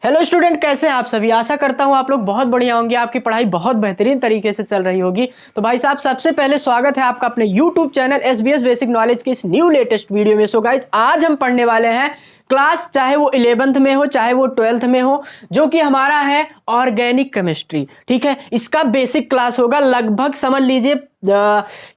Hello student, कैसे हैं आप सभी। आशा करता हूं आप लोग बहुत बढ़िया होंगे, आपकी पढ़ाई बहुत बेहतरीन तरीके से चल रही होगी। तो भाई साहब, सबसे पहले स्वागत है आपका अपने YouTube channel SBS basic knowledge के इस न्यू लेटेस्ट वीडियो में। सो गाइज, आज हम पढ़ने वाले हैं क्लास, चाहे वो 11th में हो चाहे वो 12th में हो, जो कि हमारा है ऑर्गेनिक केमिस्ट्री। ठीक है, इसका बेसिक क्लास होगा। लगभग समझ लीजिए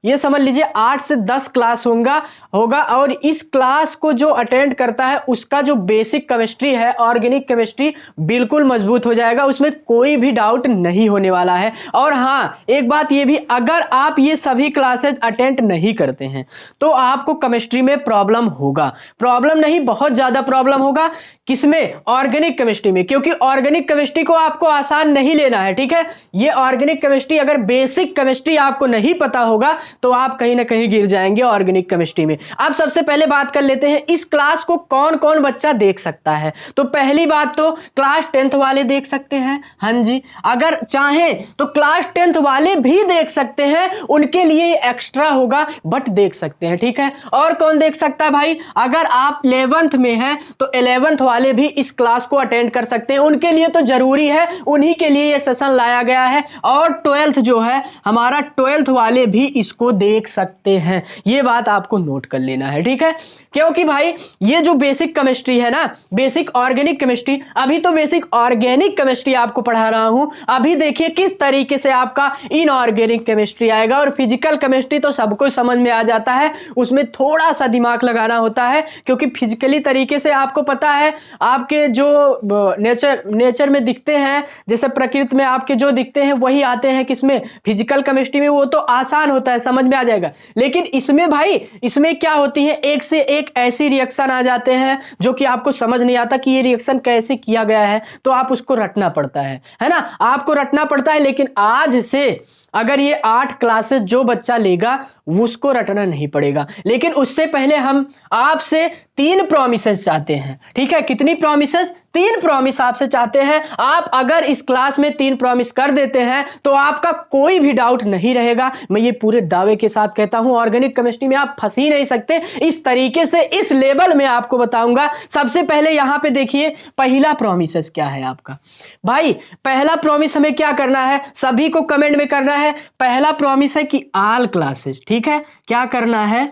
ये समझ लीजिए 8 से 10 क्लास होगा और इस क्लास को जो अटेंड करता है उसका जो बेसिक केमिस्ट्री है, ऑर्गेनिक केमिस्ट्री, बिल्कुल मजबूत हो जाएगा। उसमें कोई भी डाउट नहीं होने वाला है। और हाँ, एक बात ये भी, अगर आप ये सभी क्लासेज अटेंड नहीं करते हैं तो आपको केमिस्ट्री में प्रॉब्लम होगा। प्रॉब्लम नहीं, बहुत ज्यादा प्रॉब्लम होगा। किसमें? ऑर्गेनिक केमिस्ट्री में, क्योंकि ऑर्गेनिक केमिस्ट्री को आपको आसान नहीं लेना है। ठीक है, ये ऑर्गेनिक केमिस्ट्री, अगर बेसिक केमिस्ट्री आपको नहीं पता होगा तो आप कहीं ना कहीं गिर जाएंगे ऑर्गेनिक केमिस्ट्री में। अब सबसे पहले बात कर लेते हैं, इस क्लास को कौन कौन बच्चा देख सकता है। तो पहली बात तो क्लास 10th वाले देख सकते हैं। हाँ जी, अगर चाहें तो क्लास 10th वाले भी देख सकते हैं, उनके लिए एक्स्ट्रा होगा, बट देख सकते हैं। ठीक है, और कौन देख सकता है भाई? अगर आप 11th में हैं तो 11th वाले भी इस क्लास को अटेंड कर सकते हैं, उनके लिए तो जरूरी है, उन्हीं के लिए यह सेशन लाया गया है। और 12th जो है हमारा, 12th वाले भी इसको देख सकते हैं। यह बात आपको नोट कर लेना है। ठीक है, क्योंकि भाई ये जो बेसिक केमिस्ट्री है ना, बेसिक ऑर्गेनिक केमिस्ट्री, अभी तो बेसिक ऑर्गेनिक केमिस्ट्री आपको पढ़ा रहा हूं। अभी देखिए किस तरीके से आपका इनऑर्गेनिक केमिस्ट्री आएगा। और फिजिकल केमिस्ट्री तो सबको समझ में आ जाता है, उसमें थोड़ा सा दिमाग लगाना होता है, क्योंकि फिजिकली तरीके से आपको पता है आपके जो नेचर में दिखते हैं, जैसे प्रकृति में आपके जो दिखते हैं वही आते हैं किसमें? फिजिकल केमिस्ट्री में। वो तो आसान होता है, समझ में आ जाएगा। लेकिन इसमें भाई, इसमें क्या होती है, एक से एक ऐसी रिएक्शन आ जाते हैं जो कि आपको समझ नहीं आता कि ये रिएक्शन कैसे किया गया है, तो आप उसको रटना पड़ता है ना, आपको रटना पड़ता है। लेकिन आज से अगर ये 8 क्लासेस जो बच्चा लेगा उसको रटना नहीं पड़ेगा। लेकिन उससे पहले हम आपसे 3 प्रॉमिसेस चाहते हैं। ठीक है, कितनी प्रॉमिसेस? 3 प्रॉमिस आपसे चाहते हैं। आप अगर इस क्लास में 3 प्रॉमिस कर देते हैं तो आपका कोई भी डाउट नहीं रहेगा। मैं ये पूरे दावे के साथ कहता हूं, ऑर्गेनिक केमिस्ट्री में आप फंस ही नहीं सकते। इस तरीके से, इस लेवल में आपको बताऊंगा। सबसे पहले यहां पे देखिए, पहला प्रॉमिसेस क्या है आपका भाई। पहला प्रॉमिस हमें क्या करना है, सभी को कमेंट में करना है। पहला प्रॉमिस है कि ऑल क्लासेस, ठीक है, क्या करना है,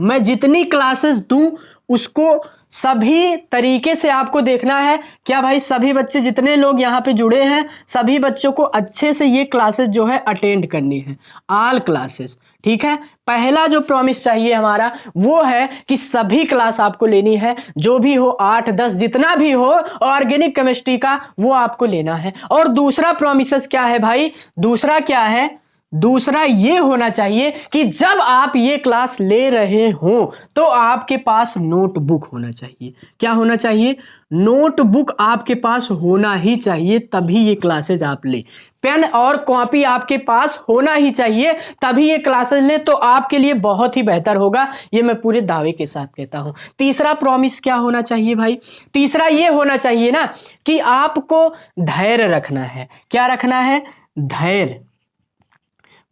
मैं जितनी क्लासेस दूं उसको सभी तरीके से आपको देखना है। क्या भाई, सभी बच्चे, जितने लोग यहां पे जुड़े हैं, सभी बच्चों को अच्छे से ये क्लासेस जो है अटेंड करनी है, ऑल क्लासेस। ठीक है, पहला जो प्रॉमिस चाहिए हमारा वो है कि सभी क्लास आपको लेनी है, जो भी हो, 8 10 जितना भी हो ऑर्गेनिक केमिस्ट्री का, वो आपको लेना है। और दूसरा प्रॉमिस क्या है भाई? दूसरा क्या है? दूसरा ये होना चाहिए कि जब आप ये क्लास ले रहे हो तो आपके पास नोटबुक होना चाहिए। क्या होना चाहिए? नोटबुक आपके पास होना ही चाहिए, तभी ये क्लासेज आप ले। पेन और कॉपी आपके पास होना ही चाहिए, तभी ये क्लासेज ले, तो आपके लिए बहुत ही बेहतर होगा। ये मैं पूरे दावे के साथ कहता हूं। तीसरा प्रॉमिस क्या होना चाहिए भाई? तीसरा ये होना चाहिए ना कि आपको धैर्य रखना है। क्या रखना है? धैर्य।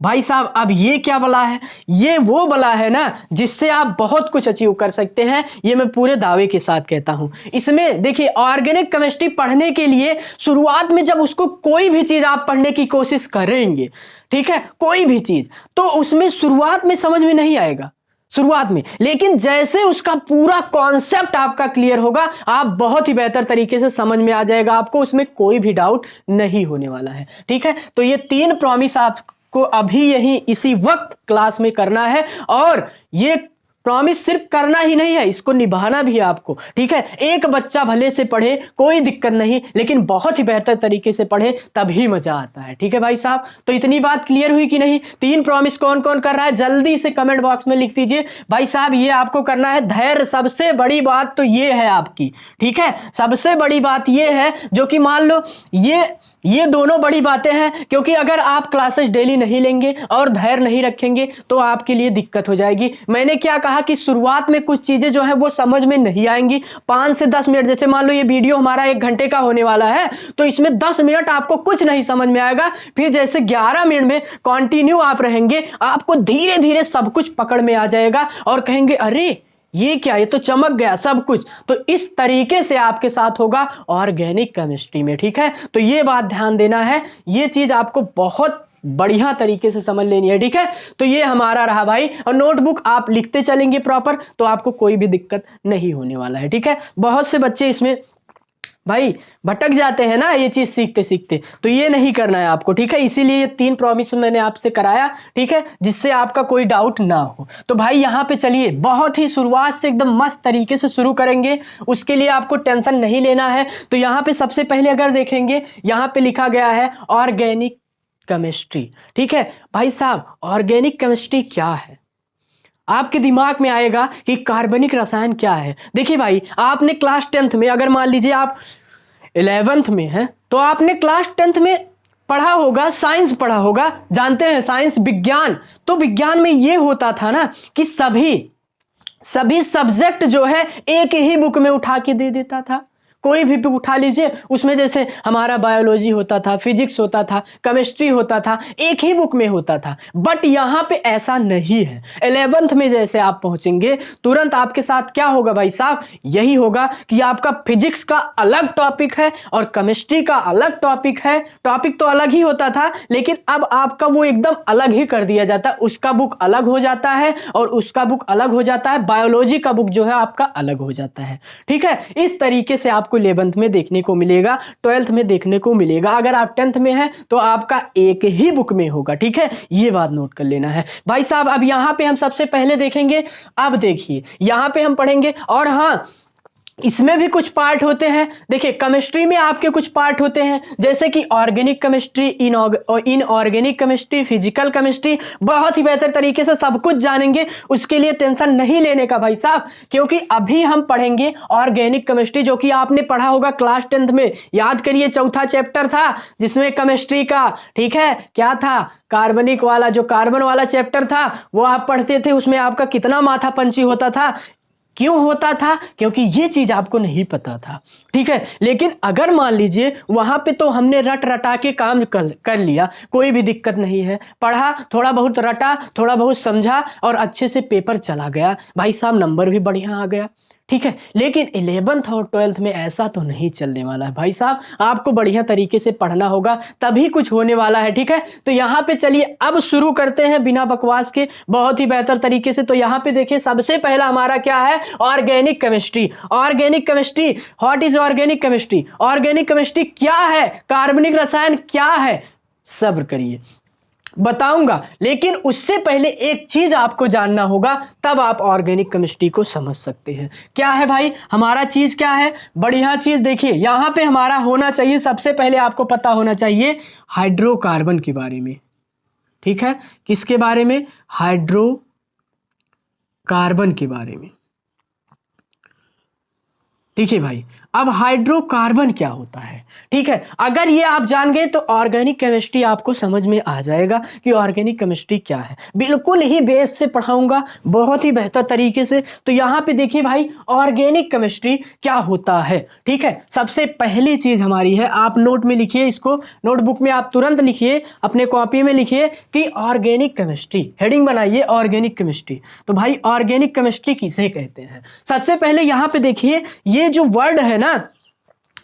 भाई साहब, अब ये क्या बला है? ये वो बला है ना जिससे आप बहुत कुछ अचीव कर सकते हैं। ये मैं पूरे दावे के साथ कहता हूं। इसमें देखिए, ऑर्गेनिक केमिस्ट्री पढ़ने के लिए शुरुआत में जब उसको कोई भी चीज आप पढ़ने की कोशिश करेंगे, ठीक है, कोई भी चीज, तो उसमें शुरुआत में समझ में नहीं आएगा, शुरुआत में। लेकिन जैसे उसका पूरा कॉन्सेप्ट आपका क्लियर होगा, आप बहुत ही बेहतर तरीके से समझ में आ जाएगा, आपको उसमें कोई भी डाउट नहीं होने वाला है। ठीक है, तो ये 3 प्रॉमिस आपको अभी यही इसी वक्त क्लास में करना है। और ये प्रॉमिस सिर्फ करना ही नहीं है, इसको निभाना भी है आपको। ठीक है, एक बच्चा भले से पढ़े, कोई दिक्कत नहीं, लेकिन बहुत ही बेहतर तरीके से पढ़े, तभी मजा आता है। ठीक है भाई साहब, तो इतनी बात क्लियर हुई कि नहीं? 3 प्रॉमिस कौन कौन कर रहा है, जल्दी से कमेंट बॉक्स में लिख दीजिए। भाई साहब, ये आपको करना है। धैर्य, सबसे बड़ी बात तो ये है आपकी। ठीक है, सबसे बड़ी बात ये है, जो कि मान लो ये दोनों बड़ी बातें हैं, क्योंकि अगर आप क्लासेस डेली नहीं लेंगे और धैर्य नहीं रखेंगे तो आपके लिए दिक्कत हो जाएगी। मैंने क्या कहा कि शुरुआत में कुछ चीजें जो है वो समझ में नहीं आएंगी। 5 से 10 मिनट, जैसे मान लो ये वीडियो हमारा 1 घंटे का होने वाला है, तो इसमें 10 मिनट आपको कुछ नहीं समझ में आएगा। फिर जैसे 11 मिनट में कंटिन्यू आप रहेंगे, आपको धीरे धीरे सब कुछ पकड़ में आ जाएगा और कहेंगे, अरे ये क्या, ये तो चमक गया सब कुछ। तो इस तरीके से आपके साथ होगा ऑर्गेनिक केमिस्ट्री में, ठीक है। तो ये बात ध्यान देना है, ये चीज आपको बहुत बढ़िया तरीके से समझ लेनी है, ठीक है। तो ये हमारा रहा भाई, और नोटबुक आप लिखते चलेंगे प्रॉपर तो आपको कोई भी दिक्कत नहीं होने वाला है, ठीक है। बहुत से बच्चे इसमें भाई भटक जाते हैं ना ये चीज सीखते सीखते, तो ये नहीं करना है आपको, ठीक है। इसीलिए ये 3 प्रॉमिस मैंने आपसे कराया, ठीक है, जिससे आपका कोई डाउट ना हो। तो भाई यहाँ पे चलिए बहुत ही शुरुआत से एकदम मस्त तरीके से शुरू करेंगे, उसके लिए आपको टेंशन नहीं लेना है। तो यहाँ पे सबसे पहले अगर देखेंगे, यहाँ पे लिखा गया है ऑर्गेनिक केमिस्ट्री, ठीक है। भाई साहब ऑर्गेनिक केमिस्ट्री क्या है, आपके दिमाग में आएगा कि कार्बनिक रसायन क्या है। देखिए भाई, आपने क्लास 10th में, अगर मान लीजिए आप 11th में हैं, तो आपने क्लास 10th में पढ़ा होगा, साइंस पढ़ा होगा, जानते हैं साइंस, विज्ञान। तो विज्ञान में ये होता था ना कि सभी सब्जेक्ट जो है एक ही बुक में उठा के दे देता था। कोई भी बुक उठा लीजिए, उसमें जैसे हमारा बायोलॉजी होता था, फिजिक्स होता था, केमिस्ट्री होता था, एक ही बुक में होता था। बट यहाँ पे ऐसा नहीं है। 11th में जैसे आप पहुंचेंगे, तुरंत आपके साथ क्या होगा भाई साहब, यही होगा कि आपका फिजिक्स का अलग टॉपिक है और केमिस्ट्री का अलग टॉपिक है। टॉपिक तो अलग ही होता था, लेकिन अब आपका वो एकदम अलग ही कर दिया जाता है। उसका बुक अलग हो जाता है और उसका बुक अलग हो जाता है, बायोलॉजी का बुक जो है आपका अलग हो जाता है, ठीक है। इस तरीके से आप 11th में देखने को मिलेगा, 12th में देखने को मिलेगा। अगर आप 10th में हैं तो आपका एक ही बुक में होगा, ठीक है। ये बात नोट कर लेना है भाई साहब। अब यहां पे हम सबसे पहले देखेंगे, अब देखिए यहां पे हम पढ़ेंगे, और हां इसमें भी कुछ पार्ट होते हैं। देखिए केमिस्ट्री में आपके कुछ पार्ट होते हैं, जैसे कि organic chemistry, inorganic chemistry, physical chemistry. बहुत ही बेहतर तरीके से सब कुछ जानेंगे, उसके लिए टेंशन नहीं लेने का भाई साहब, क्योंकि अभी हम पढ़ेंगे ऑर्गेनिक केमिस्ट्री, जो कि आपने पढ़ा होगा क्लास 10th में। याद करिए, चौथा चैप्टर था जिसमें केमिस्ट्री का, ठीक है, क्या था, कार्बनिक वाला, जो कार्बन वाला चैप्टर था वो आप पढ़ते थे। उसमें आपका कितना माथा पंची होता था, क्यों होता था, क्योंकि ये चीज आपको नहीं पता था, ठीक है। लेकिन अगर मान लीजिए वहां पे तो हमने रट रटा के काम कर लिया, कोई भी दिक्कत नहीं है। पढ़ा, थोड़ा बहुत रटा, थोड़ा बहुत समझा और अच्छे से पेपर चला गया भाई साहब, नंबर भी बढ़िया आ गया, ठीक है। लेकिन 11th और 12th में ऐसा तो नहीं चलने वाला है भाई साहब, आपको बढ़िया तरीके से पढ़ना होगा, तभी कुछ होने वाला है, ठीक है। तो यहाँ पे चलिए अब शुरू करते हैं बिना बकवास के, बहुत ही बेहतर तरीके से। तो यहाँ पे देखिए सबसे पहला हमारा क्या है, organic chemistry. Organic chemistry, what is organic chemistry? Organic chemistry क्या है, कार्बनिक रसायन क्या है, सब्र करिए बताऊंगा। लेकिन उससे पहले एक चीज आपको जानना होगा, तब आप ऑर्गेनिक केमिस्ट्री को समझ सकते हैं। क्या है भाई हमारा चीज, क्या है बढ़िया चीज? देखिए यहां पे हमारा होना चाहिए, सबसे पहले आपको पता होना चाहिए हाइड्रोकार्बन के बारे में, ठीक है। किसके बारे में? हाइड्रोकार्बन के बारे में। देखिए भाई, अब हाइड्रोकार्बन क्या होता है, ठीक है। अगर ये आप जान गए तो ऑर्गेनिक केमिस्ट्री आपको समझ में आ जाएगा कि ऑर्गेनिक केमिस्ट्री क्या है। बिल्कुल ही बेस से पढ़ाऊंगा, बहुत ही बेहतर तरीके से। तो यहाँ पे देखिए भाई, ऑर्गेनिक केमिस्ट्री क्या होता है, ठीक है। सबसे पहली चीज हमारी है, आप नोट में लिखिए इसको, नोटबुक में आप तुरंत लिखिए, अपने कॉपी में लिखिए कि ऑर्गेनिक केमिस्ट्री, हेडिंग बनाइए ऑर्गेनिक केमिस्ट्री। तो भाई ऑर्गेनिक केमिस्ट्री किसे कहते हैं? सबसे पहले यहाँ पे देखिए, ये जो वर्ड है ना,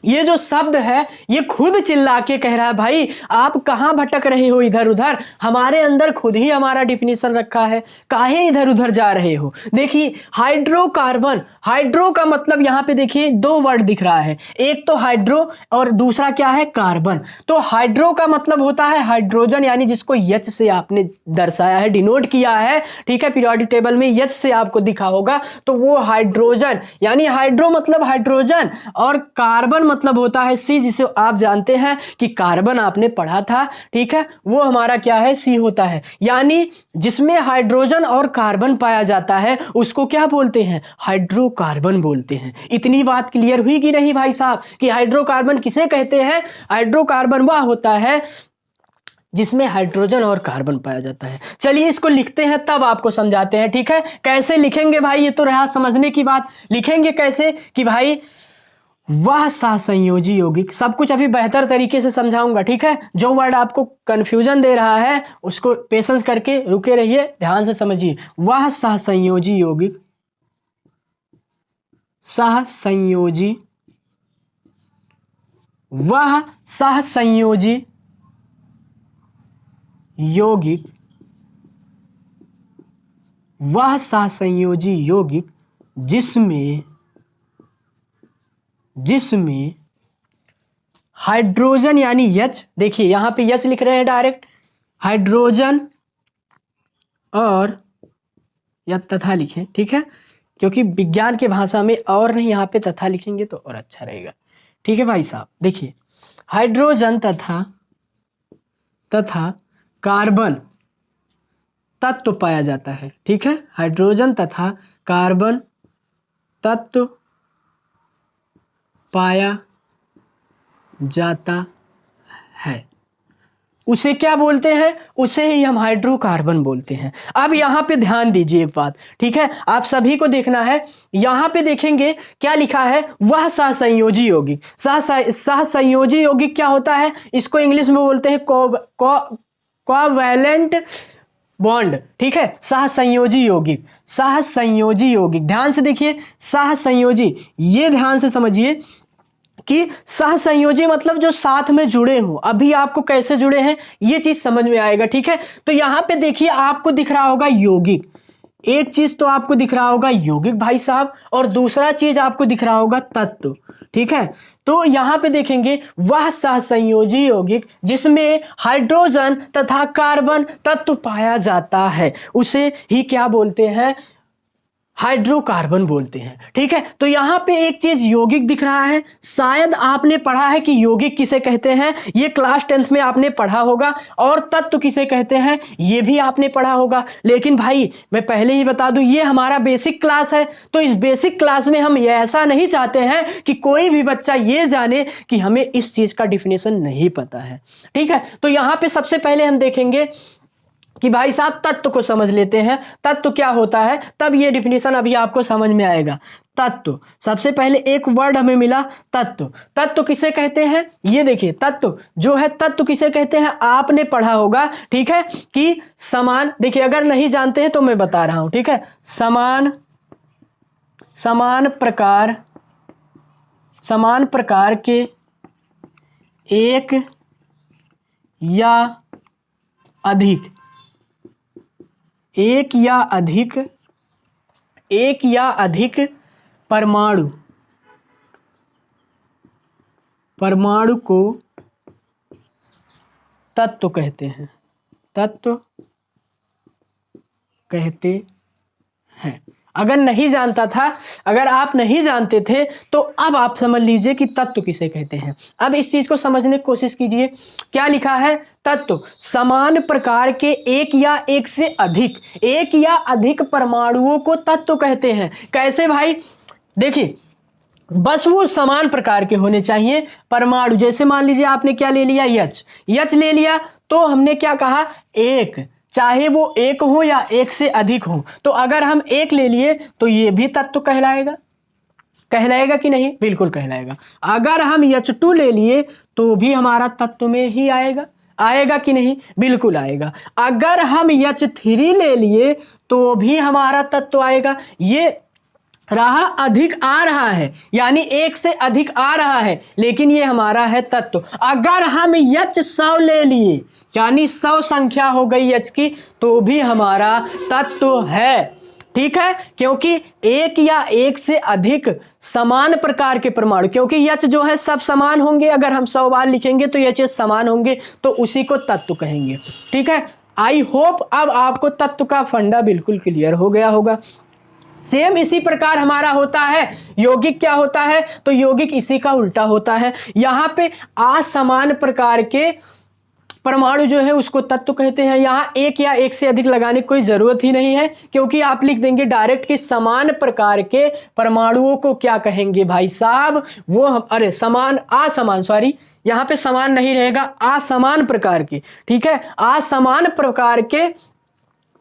ये जो शब्द है, ये खुद चिल्ला के कह रहा है भाई आप कहां भटक रहे हो इधर उधर, हमारे अंदर खुद ही हमारा डिफिनीशन रखा है, काहे इधर उधर जा रहे हो। देखिए हाइड्रोकार्बन, हाइड्रो का मतलब यहां पे देखिए 2 वर्ड दिख रहा है, एक तो हाइड्रो और दूसरा क्या है, कार्बन। तो हाइड्रो का मतलब होता है हाइड्रोजन, यानी जिसको H से आपने दर्शाया है, डिनोट किया है, ठीक है। पीरियोडिक टेबल में H से आपको दिखा होगा, तो वो हाइड्रोजन, यानी हाइड्रो मतलब हाइड्रोजन, और कार्बन मतलब होता है C, जिसे आप जानते हैं कि कार्बन आपने पढ़ा था, ठीक है। वो हमारा क्या है, C होता है। यानी जिसमें हाइड्रोजन और कार्बन पाया जाता है उसको क्या बोलते हैं, हाइड्रोकार्बन बोलते हैं। इतनी बात क्लियर हुई कि नहीं भाई साहब, कि हाइड्रोकार्बन किसे कहते हैं? हाइड्रोकार्बन वह होता है जिसमें हाइड्रोजन और कार्बन पाया जाता है। चलिए इसको लिखते हैं, तब आपको समझाते हैं, ठीक है। कैसे लिखेंगे भाई, ये तो रहा समझने की बात। लिखेंगे कैसे कि भाई वह सहसंयोजी यौगिक, सब कुछ अभी बेहतर तरीके से समझाऊंगा, ठीक है। जो वर्ड आपको कंफ्यूजन दे रहा है उसको पेशेंस करके रुके रहिए, ध्यान से समझिए। वह सहसंयोजी यौगिक सहसंयोजी, वह सहसंयोजी यौगिक, वह सहसंयोजी यौगिक जिसमें हाइड्रोजन यानी H, देखिए यहां पे H लिख रहे हैं डायरेक्ट, हाइड्रोजन और या तथा लिखें, ठीक है, क्योंकि विज्ञान की भाषा में और नहीं, यहाँ पे तथा लिखेंगे तो और अच्छा रहेगा। ठीक है भाई साहब, देखिए हाइड्रोजन तथा कार्बन तत्व पाया जाता है। ठीक है, हाइड्रोजन तथा कार्बन तत्व पाया जाता है, उसे क्या बोलते हैं? उसे ही हम हाइड्रोकार्बन बोलते हैं। अब यहाँ पे ध्यान दीजिए एक बात, ठीक है, आप सभी को देखना है। यहाँ पे देखेंगे क्या लिखा है, वह सहसंयोजी यौगिक। सहसंयोजी यौगिक क्या होता है? इसको इंग्लिश में बोलते हैं कोवैलेंट बॉन्ड। ठीक है, सहसंयोजी यौगिक, सहसंयोजी यौगिक, ध्यान से देखिए, सहसंयोजी, ये ध्यान से समझिए कि सहसंयोजी मतलब जो साथ में जुड़े हों। अभी आपको कैसे जुड़े हैं ये चीज समझ में आएगा। ठीक है, तो यहां पे देखिए आपको दिख रहा होगा यौगिक, एक चीज तो आपको दिख रहा होगा यौगिक भाई साहब, और दूसरा चीज आपको दिख रहा होगा तत्व। ठीक है, तो यहां पे देखेंगे वह सहसंयोजी यौगिक जिसमें हाइड्रोजन तथा कार्बन तत्व पाया जाता है, उसे ही क्या बोलते हैं? हाइड्रोकार्बन बोलते हैं। ठीक है, तो यहां पे एक चीज यौगिक दिख रहा है, शायद आपने पढ़ा है कि यौगिक किसे कहते हैं, ये क्लास 10th में आपने पढ़ा होगा, और तत्व किसे कहते हैं ये भी आपने पढ़ा होगा। लेकिन भाई मैं पहले ही बता दूं, ये हमारा बेसिक क्लास है, तो इस बेसिक क्लास में हम ये ऐसा नहीं चाहते हैं कि कोई भी बच्चा ये जाने कि हमें इस चीज का डिफिनेशन नहीं पता है। ठीक है, तो यहां पे सबसे पहले हम देखेंगे कि भाई साहब तत्व को समझ लेते हैं, तत्व क्या होता है, तब ये डिफिनेशन अभी आपको समझ में आएगा। तत्व, सबसे पहले एक वर्ड हमें मिला तत्व। तत्व किसे कहते हैं? ये देखिए तत्व जो है, तत्व किसे कहते हैं आपने पढ़ा होगा। ठीक है, कि समान, देखिए अगर नहीं जानते हैं तो मैं बता रहा हूं। ठीक है, समान प्रकार के एक या अधिक परमाणु को तत्व कहते हैं, अगर नहीं जानता था, अगर आप नहीं जानते थे तो अब आप समझ लीजिए कि तत्व किसे कहते हैं। अब इस चीज को समझने की कोशिश कीजिए, क्या लिखा है? तत्व समान प्रकार के एक या अधिक परमाणुओं को तत्व कहते हैं। कैसे भाई? देखिए बस वो समान प्रकार के होने चाहिए परमाणु। जैसे मान लीजिए आपने क्या ले लिया, H ले लिया, तो हमने क्या कहा, एक, चाहे वो एक हो या एक से अधिक हो। तो अगर हम एक ले लिए तो ये भी तत्व कहलाएगा कि नहीं? बिल्कुल कहलाएगा। अगर हम H2 ले लिए तो भी हमारा तत्व में ही आएगा कि नहीं? बिल्कुल आएगा। अगर हम H3 ले लिए तो भी हमारा तत्व आएगा। ये रहा अधिक आ रहा है, यानी एक से अधिक आ रहा है, लेकिन ये हमारा है तत्व। अगर हम H100 ले लिए, यानी 100 संख्या हो गई H की, तो भी हमारा तत्व है। ठीक है, क्योंकि एक या एक से अधिक समान प्रकार के परमाणु, क्योंकि H जो है सब समान होंगे, अगर हम 100 बार लिखेंगे तो H समान होंगे, तो उसी को तत्व कहेंगे। ठीक है, आई होप अब आपको तत्व का फंडा बिल्कुल क्लियर हो गया होगा। सेम इसी प्रकार हमारा होता है यौगिक। क्या होता है? तो यौगिक इसी का उल्टा होता है। यहां पे असमान प्रकार के परमाणु जो है उसको तत्व कहते हैं। यहां एक या एक से अधिक लगाने की कोई जरूरत ही नहीं है, क्योंकि आप लिख देंगे डायरेक्ट कि समान प्रकार के परमाणुओं को क्या कहेंगे भाई साहब, वो अरे असमान, सॉरी यहां पे समान नहीं रहेगा, असमान प्रकार के। ठीक है, असमान प्रकार के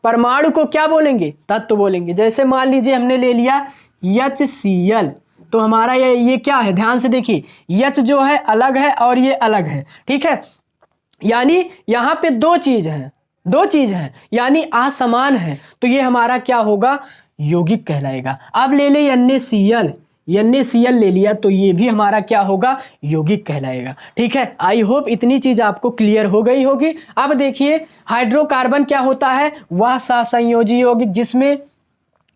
परमाणु को क्या बोलेंगे? तत्व बोलेंगे। जैसे मान लीजिए हमने ले लिया HCl, तो हमारा ये क्या है? ध्यान से देखिए, H जो है अलग है और ये अलग है। ठीक है, यानी यहां पे दो चीज है, यानी असमान है, तो ये हमारा क्या होगा? यौगिक कहलाएगा। अब ले ले NaCl, NaCl ले लिया तो ये भी हमारा क्या होगा, यौगिक कहलाएगा। ठीक है, आई होप इतनी चीज आपको क्लियर हो गई होगी। अब देखिए हाइड्रोकार्बन क्या होता है, वह सहसंयोजी यौगिक जिसमें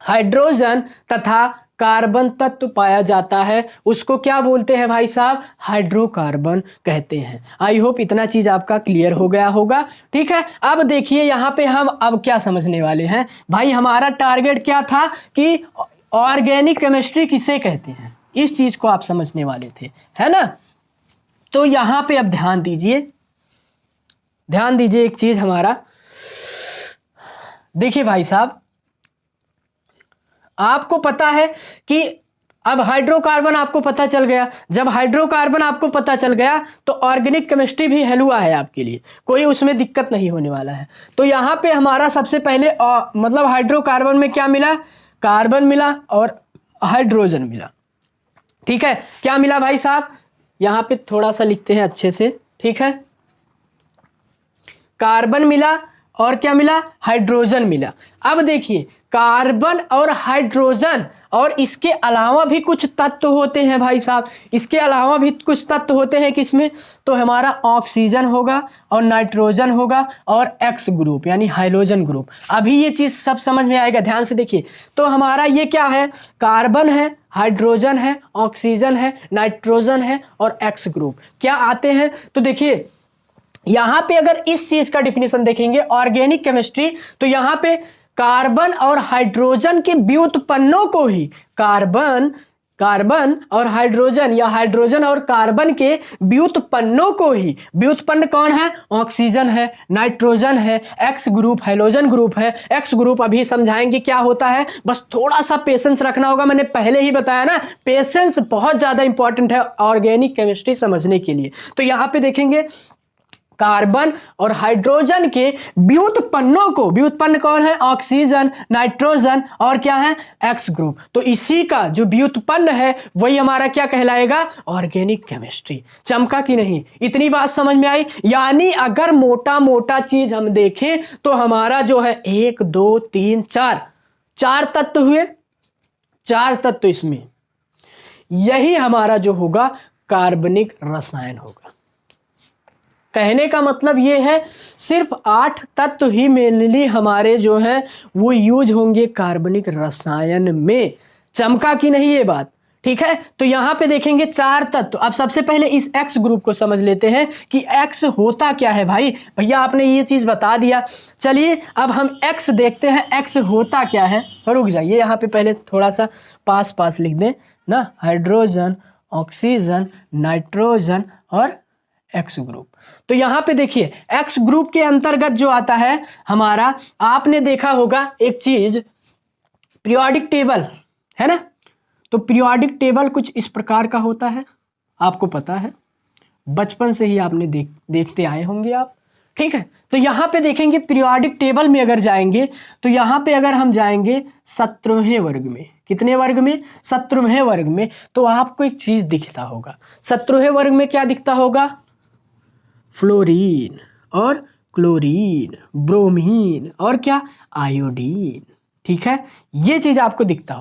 हाइड्रोजन तथा कार्बन तत्व पाया जाता है, उसको क्या बोलते हैं भाई साहब, हाइड्रोकार्बन कहते हैं। आई होप इतना चीज आपका क्लियर हो गया होगा। ठीक है, अब देखिए यहाँ पे हम अब क्या समझने वाले हैं भाई, हमारा टारगेट क्या था कि ऑर्गेनिक केमिस्ट्री किसे कहते हैं, इस चीज को आप समझने वाले थे, है ना। तो यहाँ पे अब ध्यान दीजिए एक चीज हमारा, देखिए भाई साहब, आपको पता है कि अब हाइड्रोकार्बन आपको पता चल गया। जब हाइड्रोकार्बन आपको पता चल गया तो ऑर्गेनिक केमिस्ट्री भी हलवा है आपके लिए, कोई उसमें दिक्कत नहीं होने वाला है। तो यहाँ पे हमारा सबसे पहले मतलब हाइड्रोकार्बन में क्या मिला, कार्बन मिला और हाइड्रोजन मिला। ठीक है, क्या मिला भाई साहब, यहाँ पे थोड़ा सा लिखते हैं अच्छे से। ठीक है, कार्बन मिला और क्या मिला, हाइड्रोजन मिला। अब देखिए कार्बन और हाइड्रोजन और इसके अलावा भी कुछ तत्व होते हैं भाई साहब, इसके अलावा भी कुछ तत्व होते हैं किसमें, तो हमारा ऑक्सीजन होगा और नाइट्रोजन होगा और एक्स ग्रुप यानी हाइड्रोजन ग्रुप। अभी ये चीज सब समझ में आएगा, ध्यान से देखिए। तो हमारा ये क्या है, कार्बन है, हाइड्रोजन है, ऑक्सीजन है, नाइट्रोजन है और एक्स ग्रुप क्या आते हैं। तो देखिए यहां पे अगर इस चीज का डिफिनेशन देखेंगे ऑर्गेनिक केमिस्ट्री, तो यहां पे कार्बन और हाइड्रोजन के व्युत्पन्नों को ही कार्बन और हाइड्रोजन या हाइड्रोजन और कार्बन के व्युत्पन्नों को ही, व्युत्पन्न कौन है, ऑक्सीजन है, नाइट्रोजन है, एक्स ग्रुप हाइड्रोजन ग्रुप है। एक्स ग्रुप अभी समझाएंगे क्या होता है, बस थोड़ा सा पेशेंस रखना होगा, मैंने पहले ही बताया ना, पेशेंस बहुत ज्यादा इंपॉर्टेंट है ऑर्गेनिक केमिस्ट्री समझने के लिए। तो यहां पे देखेंगे कार्बन और हाइड्रोजन के व्युत्पन्नों को, व्युत्पन्न कौन है, ऑक्सीजन, नाइट्रोजन और क्या है, एक्स ग्रुप। तो इसी का जो व्युत्पन्न है वही हमारा क्या कहलाएगा, ऑर्गेनिक केमिस्ट्री। चमका कि नहीं, इतनी बात समझ में आई। यानी अगर मोटा मोटा चीज हम देखें तो हमारा जो है 1 2 3 4 तत्व हुए, 4 तत्व इसमें, यही हमारा जो होगा कार्बनिक रसायन होगा। कहने का मतलब ये है सिर्फ 8 तत्व ही मेनली हमारे जो है वो यूज होंगे कार्बनिक रसायन में। चमका कि नहीं ये बात, ठीक है। तो यहां पे देखेंगे 4 तत्व। अब सबसे पहले इस एक्स ग्रुप को समझ लेते हैं कि एक्स होता क्या है। भाई भैया आपने ये चीज बता दिया, चलिए अब हम एक्स देखते हैं, एक्स होता क्या है। रुक जाइए, यहाँ पे पहले थोड़ा सा पास लिख दें ना, हाइड्रोजन, ऑक्सीजन, नाइट्रोजन और एक्स ग्रुप। तो यहां पे देखिए एक्स ग्रुप के अंतर्गत जो आता है हमारा, आपने देखा होगा एक चीज, पीरियोडिक टेबल है ना। तो पीरियोडिक टेबल कुछ इस प्रकार का होता है, आपको पता है, बचपन से ही आपने देखते आए होंगे आप, ठीक है। तो यहां पे देखेंगे पीरियोडिक टेबल में अगर जाएंगे तो यहां पे अगर हम जाएंगे 17वें वर्ग में, कितने वर्ग में, 17वें वर्ग में, तो आपको एक चीज दिखता होगा। 17वें वर्ग में क्या दिखता होगा, फ्लोरीन और क्लोरीन, ब्रोमीन और क्या, आयोडीन। ठीक है, ये चीज आपको दिखता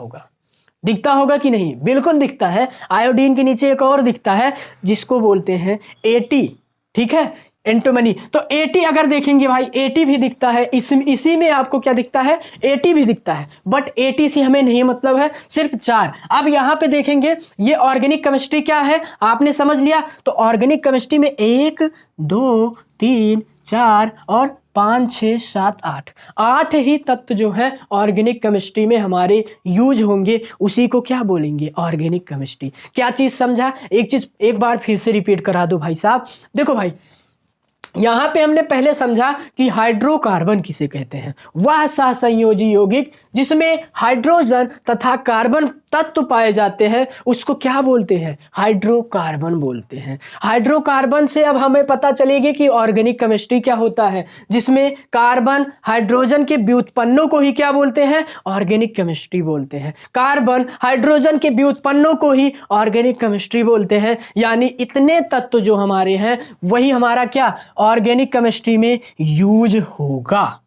होगा कि नहीं, बिल्कुल दिखता है। आयोडीन के नीचे एक और दिखता है जिसको बोलते हैं एटी, ठीक है, एंटोमनी। तो एटी अगर देखेंगे भाई, एटी भी दिखता है, इसी में आपको क्या दिखता है, एटी भी दिखता है, बट एटी से हमें नहीं मतलब है, सिर्फ 4। अब यहां पे देखेंगे ये ऑर्गेनिक केमिस्ट्री क्या है, आपने समझ लिया। तो ऑर्गेनिक केमिस्ट्री में 1 2 3 4 और 5 6 7 8 ही तत्व जो है ऑर्गेनिक केमिस्ट्री में हमारे यूज होंगे, उसी को क्या बोलेंगे, ऑर्गेनिक केमिस्ट्री। क्या चीज समझा, एक चीज एक बार फिर से रिपीट करा दो भाई साहब। देखो भाई, यहां पे हमने पहले समझा कि हाइड्रोकार्बन किसे कहते हैं, वह सहसंयोजी यौगिक जिसमें हाइड्रोजन तथा कार्बन तत्व पाए जाते हैं, उसको क्या बोलते हैं, हाइड्रोकार्बन बोलते हैं। हाइड्रोकार्बन से अब हमें पता चलेगी कि ऑर्गेनिक केमिस्ट्री क्या होता है, जिसमें कार्बन हाइड्रोजन के व्युत्पन्नों को ही क्या बोलते हैं, ऑर्गेनिक केमिस्ट्री बोलते हैं। कार्बन हाइड्रोजन के व्युत्पन्नों को ही ऑर्गेनिक केमिस्ट्री बोलते हैं। यानी इतने तत्व जो हमारे हैं वही हमारा क्या, ऑर्गेनिक केमिस्ट्री में यूज होगा।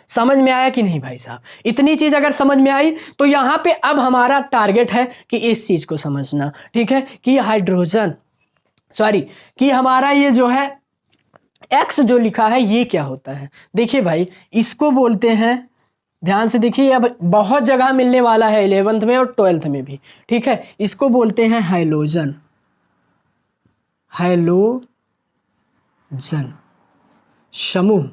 समझ में आया कि नहीं भाई साहब? इतनी चीज अगर समझ में आई तो यहाँ पे अब हमारा टारगेट है कि इस चीज को समझना, ठीक है, कि हाइड्रोजन सॉरी कि हमारा ये जो है एक्स जो लिखा है ये क्या होता है। देखिए भाई, इसको बोलते हैं, ध्यान से देखिए, अब बहुत जगह मिलने वाला है 11th में और 12th में भी, ठीक है। इसको बोलते हैं हाइलोजन, हाइलोजन समूह।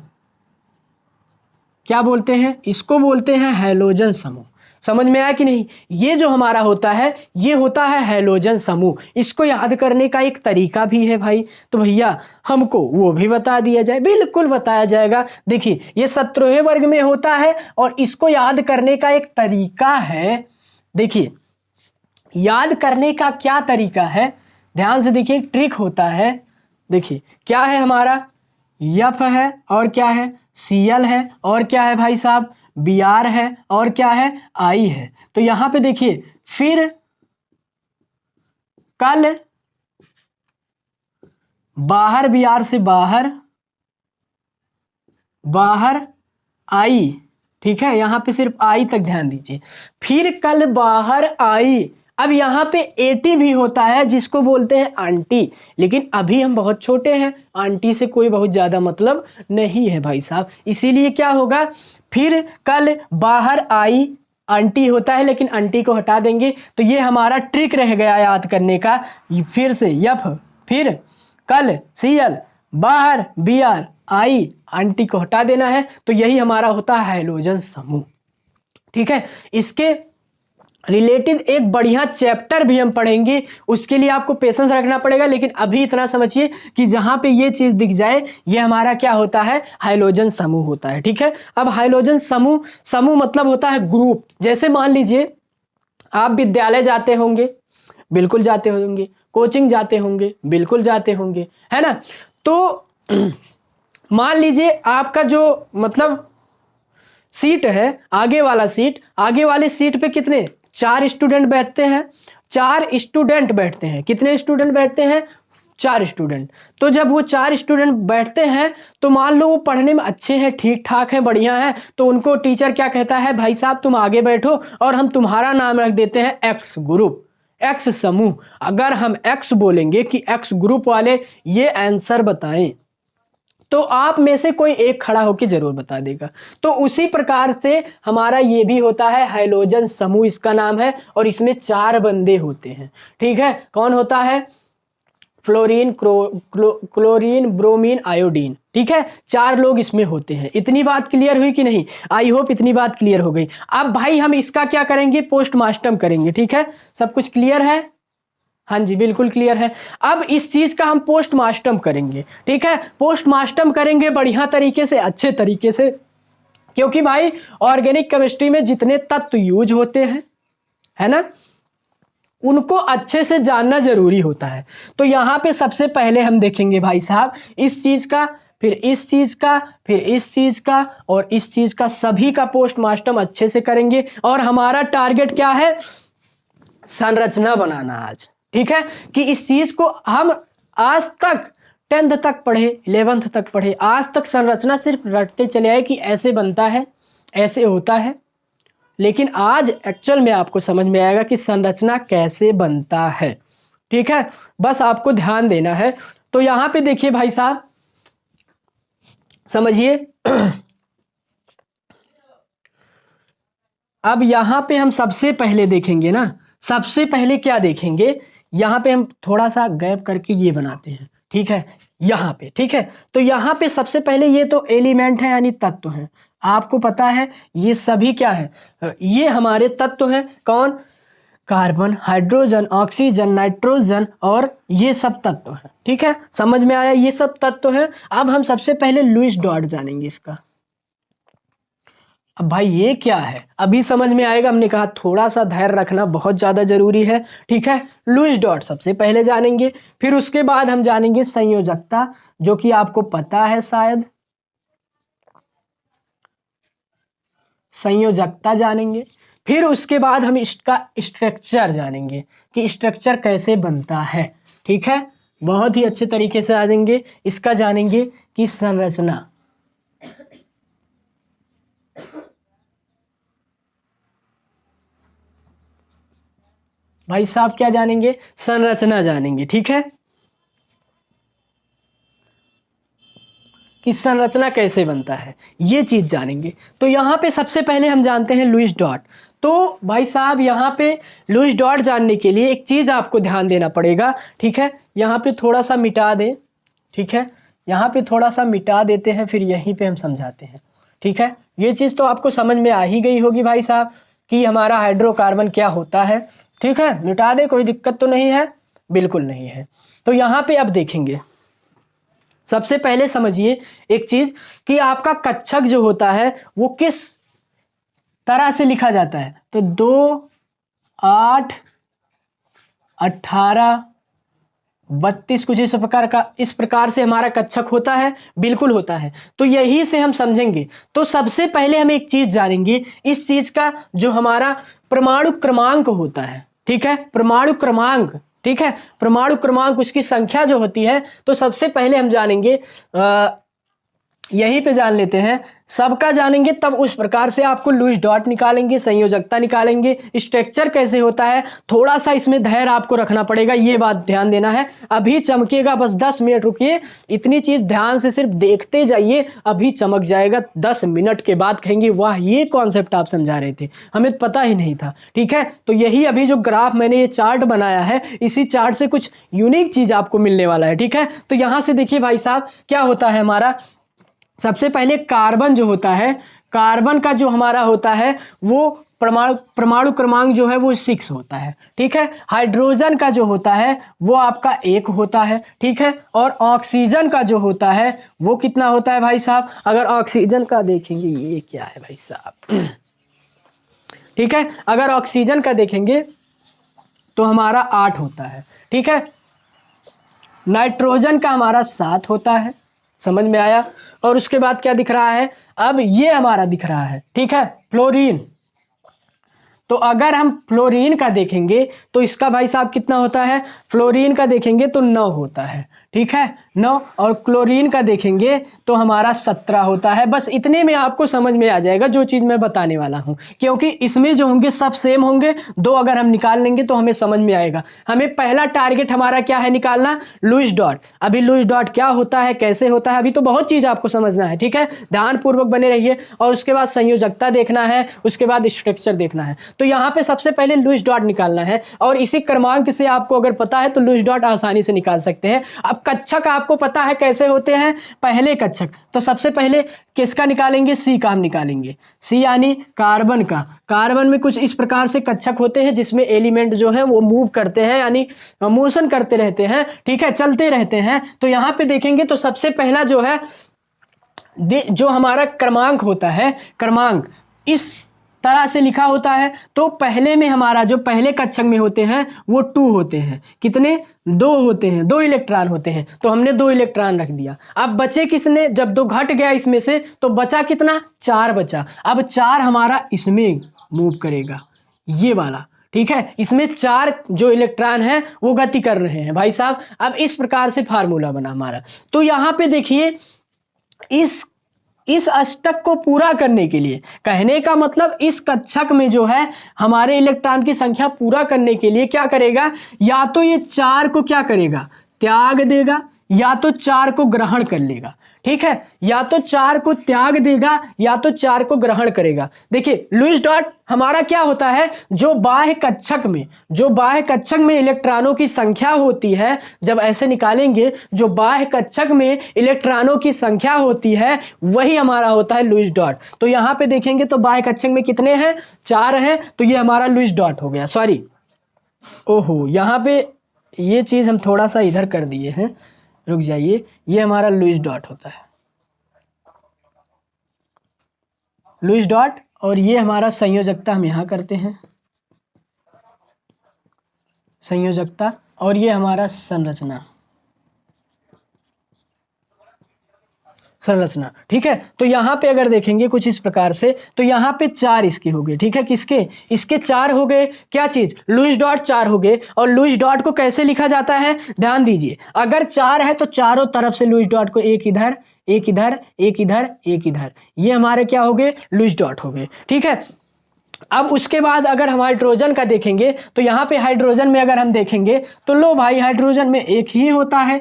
क्या बोलते हैं? इसको बोलते हैं हैलोजन समूह। समझ में आया कि नहीं? ये जो हमारा होता है ये होता है हैलोजन समूह। इसको याद करने का एक तरीका भी है भाई, तो भैया हमको वो भी बता दिया जाए। बिल्कुल बताया जाएगा। देखिए, ये 17वें वर्ग में होता है और इसको याद करने का एक तरीका है। देखिए, याद करने का क्या तरीका है, ध्यान से देखिए, एक ट्रिक होता है। देखिए, क्या है हमारा, यफ है और क्या है, सीएल है और क्या है भाई साहब, बीआर है और क्या है, आई है। तो यहां पे देखिए, फिर कल बाहर, बीआर से बाहर, बाहर आई, ठीक है, यहां पे सिर्फ आई तक ध्यान दीजिए। फिर कल बाहर आई। अब यहाँ पे एटी भी होता है जिसको बोलते हैं आंटी, लेकिन अभी हम बहुत छोटे हैं, आंटी से कोई बहुत ज़्यादा मतलब नहीं है भाई साहब। इसीलिए क्या होगा, फिर कल बाहर आई, आंटी होता है लेकिन आंटी को हटा देंगे। तो ये हमारा ट्रिक रह गया याद करने का। फिर से यफ, फिर कल सीएल, बाहर बीआर, आई, आंटी को हटा देना है। तो यही हमारा होता है हैलोजन समूह, ठीक है। इसके रिलेटेड एक बढ़िया चैप्टर भी हम पढ़ेंगे, उसके लिए आपको पेशेंस रखना पड़ेगा। लेकिन अभी इतना समझिए कि जहां पे ये चीज दिख जाए, ये हमारा क्या होता है, हाइलोजन समूह होता है, ठीक है। अब हाइलोजन समूह, समूह मतलब होता है ग्रुप। जैसे मान लीजिए आप विद्यालय जाते होंगे, बिल्कुल जाते होंगे, कोचिंग जाते होंगे, बिल्कुल जाते होंगे, है ना। तो मान लीजिए आपका जो मतलब सीट है, आगे वाला सीट, आगे वाले सीट पे कितने, 4 स्टूडेंट बैठते हैं। 4 स्टूडेंट बैठते हैं। कितने स्टूडेंट बैठते हैं, 4 स्टूडेंट। तो जब वो 4 स्टूडेंट बैठते हैं तो मान लो वो पढ़ने में अच्छे हैं, ठीक ठाक हैं, बढ़िया हैं, तो उनको टीचर क्या कहता है, भाई साहब तुम आगे बैठो और हम तुम्हारा नाम रख देते हैं एक्स ग्रुप, एक्स समूह। अगर हम एक्स बोलेंगे कि एक्स ग्रुप वाले ये आंसर बताएं, तो आप में से कोई एक खड़ा होकर जरूर बता देगा। तो उसी प्रकार से हमारा ये भी होता है, हाइलोजन समूह इसका नाम है, और इसमें 4 बंदे होते हैं, ठीक है। कौन होता है, फ्लोरीन, क्लोरीन, ब्रोमीन, आयोडीन, ठीक है। 4 लोग इसमें होते हैं। इतनी बात क्लियर हुई कि नहीं? आई होप इतनी बात क्लियर हो गई। अब भाई हम इसका क्या करेंगे, पोस्टमार्टम करेंगे, ठीक है। सब कुछ क्लियर है? हाँ जी, बिल्कुल क्लियर है। अब इस चीज का हम पोस्टमार्टम करेंगे, ठीक है। पोस्टमार्टम करेंगे बढ़िया तरीके से, अच्छे तरीके से, क्योंकि भाई ऑर्गेनिक केमिस्ट्री में जितने तत्व यूज होते हैं, है ना, उनको अच्छे से जानना जरूरी होता है। तो यहां पे सबसे पहले हम देखेंगे भाई साहब इस चीज का, फिर इस चीज का, फिर इस चीज का और इस चीज का, सभी का पोस्टमार्टम अच्छे से करेंगे। और हमारा टारगेट क्या है, संरचना बनाना आज, ठीक है। कि इस चीज को हम आज तक 10th तक पढ़े, 11th तक पढ़े, आज तक संरचना सिर्फ रटते चले आए कि ऐसे बनता है, ऐसे होता है। लेकिन आज एक्चुअल में आपको समझ में आएगा कि संरचना कैसे बनता है, ठीक है। बस आपको ध्यान देना है। तो यहां पे देखिए भाई साहब, समझिए। अब यहां पे हम सबसे पहले देखेंगे ना, सबसे पहले क्या देखेंगे, यहां पे हम थोड़ा सा गैप करके ये बनाते हैं, ठीक है, यहां पे, ठीक है। तो यहां पे सबसे पहले ये तो एलिमेंट है, यानी तत्व है। आपको पता है ये सभी क्या है, ये हमारे तत्व हैं। कौन, कार्बन, हाइड्रोजन, ऑक्सीजन, नाइट्रोजन, और ये सब तत्व हैं, ठीक है। समझ में आया, ये सब तत्व हैं। अब हम सबसे पहले लुईस डॉट जानेंगे इसका। अब भाई ये क्या है, अभी समझ में आएगा। हमने कहा थोड़ा सा धैर्य रखना बहुत ज़्यादा जरूरी है, ठीक है। लुईस डॉट सबसे पहले जानेंगे, फिर उसके बाद हम जानेंगे संयोजकता, जो कि आपको पता है शायद, संयोजकता जानेंगे। फिर उसके बाद हम इसका स्ट्रक्चर जानेंगे कि स्ट्रक्चर कैसे बनता है, ठीक है। बहुत ही अच्छे तरीके से आ जाएंगे। इसका जानेंगे कि संरचना, भाई साहब क्या जानेंगे, संरचना जानेंगे, ठीक है, कि संरचना कैसे बनता है, ये चीज जानेंगे। तो यहाँ पे सबसे पहले हम जानते हैं लुईस डॉट। तो भाई साहब यहाँ पे लुईस डॉट जानने के लिए एक चीज आपको ध्यान देना पड़ेगा, ठीक है, यहाँ पे थोड़ा सा मिटा दें, ठीक है, यहाँ पे थोड़ा सा मिटा देते हैं, फिर यहीं पे हम समझाते हैं, ठीक है। ये चीज तो आपको समझ में आ ही गई होगी भाई साहब कि हमारा हाइड्रोकार्बन क्या होता है, ठीक है, मिटा दे, कोई दिक्कत तो नहीं है, बिल्कुल नहीं है। तो यहाँ पे अब देखेंगे, सबसे पहले समझिए एक चीज कि आपका कक्षक जो होता है वो किस तरह से लिखा जाता है। तो 2, 8, 18, 32 कुछ इस प्रकार से हमारा कक्षक होता है, बिल्कुल होता है। तो यही से हम समझेंगे। तो सबसे पहले हम एक चीज जानेंगे, इस चीज का जो हमारा परमाणु क्रमांक होता है, ठीक है, परमाणु क्रमांक, ठीक है, परमाणु क्रमांक उसकी संख्या जो होती है। तो सबसे पहले हम जानेंगे, यहीं पे जान लेते हैं, सबका जानेंगे तब उस प्रकार से आपको लुईस डॉट निकालेंगे, संयोजकता निकालेंगे, स्ट्रक्चर कैसे होता है, थोड़ा सा इसमें धैर्य आपको रखना पड़ेगा, ये बात ध्यान देना है। अभी चमकेगा, बस 10 मिनट रुकिए, इतनी चीज ध्यान से सिर्फ देखते जाइए, अभी चमक जाएगा। 10 मिनट के बाद कहेंगे वाह ये कॉन्सेप्ट आप समझा रहे थे, हमें पता ही नहीं था, ठीक है। तो यही अभी जो ग्राफ मैंने ये चार्ट बनाया है, इसी चार्ट से कुछ यूनिक चीज आपको मिलने वाला है, ठीक है। तो यहां से देखिए भाई साहब क्या होता है हमारा, सबसे पहले कार्बन जो होता है, कार्बन का जो हमारा होता है वो परमाणु क्रमांक जो है वो 6 होता है, ठीक है। हाइड्रोजन का जो होता है वो आपका 1 होता है, ठीक है। और ऑक्सीजन का जो होता है वो कितना होता है भाई साहब, अगर ऑक्सीजन का देखेंगे, ये क्या है भाई साहब, ठीक है, अगर ऑक्सीजन का देखेंगे तो हमारा 8 होता है, ठीक है। नाइट्रोजन का हमारा 7 होता है, समझ में आया। और उसके बाद क्या दिख रहा है, अब ये हमारा दिख रहा है, ठीक है, फ्लोरीन। तो अगर हम फ्लोरीन का देखेंगे तो इसका भाई साहब कितना होता है, फ्लोरीन का देखेंगे तो 9 होता है, ठीक है, 9। और क्लोरीन का देखेंगे तो हमारा 17 होता है। बस इतने में आपको समझ में आ जाएगा जो चीज़ मैं बताने वाला हूं, क्योंकि इसमें जो होंगे सब सेम होंगे, 2 अगर हम निकाल लेंगे तो हमें समझ में आएगा। हमें पहला टारगेट हमारा क्या है, निकालना लुईस डॉट। अभी लुईस डॉट क्या होता है, कैसे होता है, अभी तो बहुत चीज़ आपको समझना है, ठीक है, ध्यानपूर्वक बने रहिए। और उसके बाद संयोजकता देखना है, उसके बाद स्ट्रक्चर देखना है। तो यहाँ पे सबसे पहले लुईस डॉट निकालना है, और इसी क्रमांक से आपको अगर पता है तो लुईस डॉट आसानी से निकाल सकते हैं। अब कक्षक आपको पता है कैसे होते हैं, पहले कक्षक तो सबसे पहले किसका निकालेंगे, सी का हम निकालेंगे, सी यानी कार्बन का। कार्बन में कुछ इस प्रकार से कक्षक होते हैं जिसमें एलिमेंट जो है वो मूव करते हैं, यानी मोशन करते रहते हैं, ठीक है, चलते रहते हैं। तो यहाँ पे देखेंगे तो सबसे पहला जो है जो हमारा क्रमांक होता है, क्रमांक इस तरह से लिखा होता है। तो पहले में हमारा जो पहले कक्षक में होते हैं वो 2 होते हैं, कितने, 2 होते हैं, 2 इलेक्ट्रॉन होते हैं। तो हमने 2 इलेक्ट्रॉन रख दिया। अब बचे किसने, जब 2 घट गया इसमें से तो बचा कितना, 4 बचा। अब 4 हमारा इसमें मूव करेगा, ये वाला, ठीक है, इसमें 4 जो इलेक्ट्रॉन है वो गति कर रहे हैं भाई साहब। अब इस प्रकार से फार्मूला बना हमारा। तो यहाँ पे देखिए इस अष्टक को पूरा करने के लिए, कहने का मतलब इस कक्षक में जो है हमारे इलेक्ट्रॉन की संख्या पूरा करने के लिए क्या करेगा, या तो ये 4 को क्या करेगा, त्याग देगा, या तो 4 को ग्रहण कर लेगा, ठीक है, या तो 4 को त्याग देगा या तो 4 को ग्रहण करेगा। देखिए लुईस डॉट हमारा क्या होता है, जो बाह्य कक्षक में इलेक्ट्रॉनों की संख्या होती है, जब ऐसे निकालेंगे जो बाह्य कक्षक में इलेक्ट्रॉनों की संख्या होती है वही हमारा होता है लुईस डॉट। तो यहां पे देखेंगे तो बाह्य कक्षक में कितने हैं, 4 हैं, तो ये हमारा लुईस डॉट हो गया। सॉरी, ओहो, यहाँ पे ये चीज हम थोड़ा सा इधर कर दिए हैं, रुक जाइए, ये हमारा लुईस डॉट होता है, लुईस डॉट। और ये हमारा संयोजकता हम यहां करते हैं, संयोजकता। और ये हमारा संरचना, ठीक है। तो यहाँ पे अगर देखेंगे कुछ इस प्रकार से, तो यहाँ पे 4 इसके हो गए, ठीक है, किसके, इसके 4 हो गए, क्या चीज, लुईस डॉट 4 हो गए। और लुईस डॉट को कैसे लिखा जाता है, ध्यान दीजिए, अगर 4 है तो चारों तरफ से लुईस डॉट को एक इधर, एक इधर, एक इधर, एक इधर, ये हमारे क्या हो गए, लुईस डॉट हो गए, ठीक है। अब उसके बाद अगर हम हाइड्रोजन का देखेंगे तो यहाँ पे हाइड्रोजन में अगर हम देखेंगे तो लो भाई हाइड्रोजन में एक ही होता है,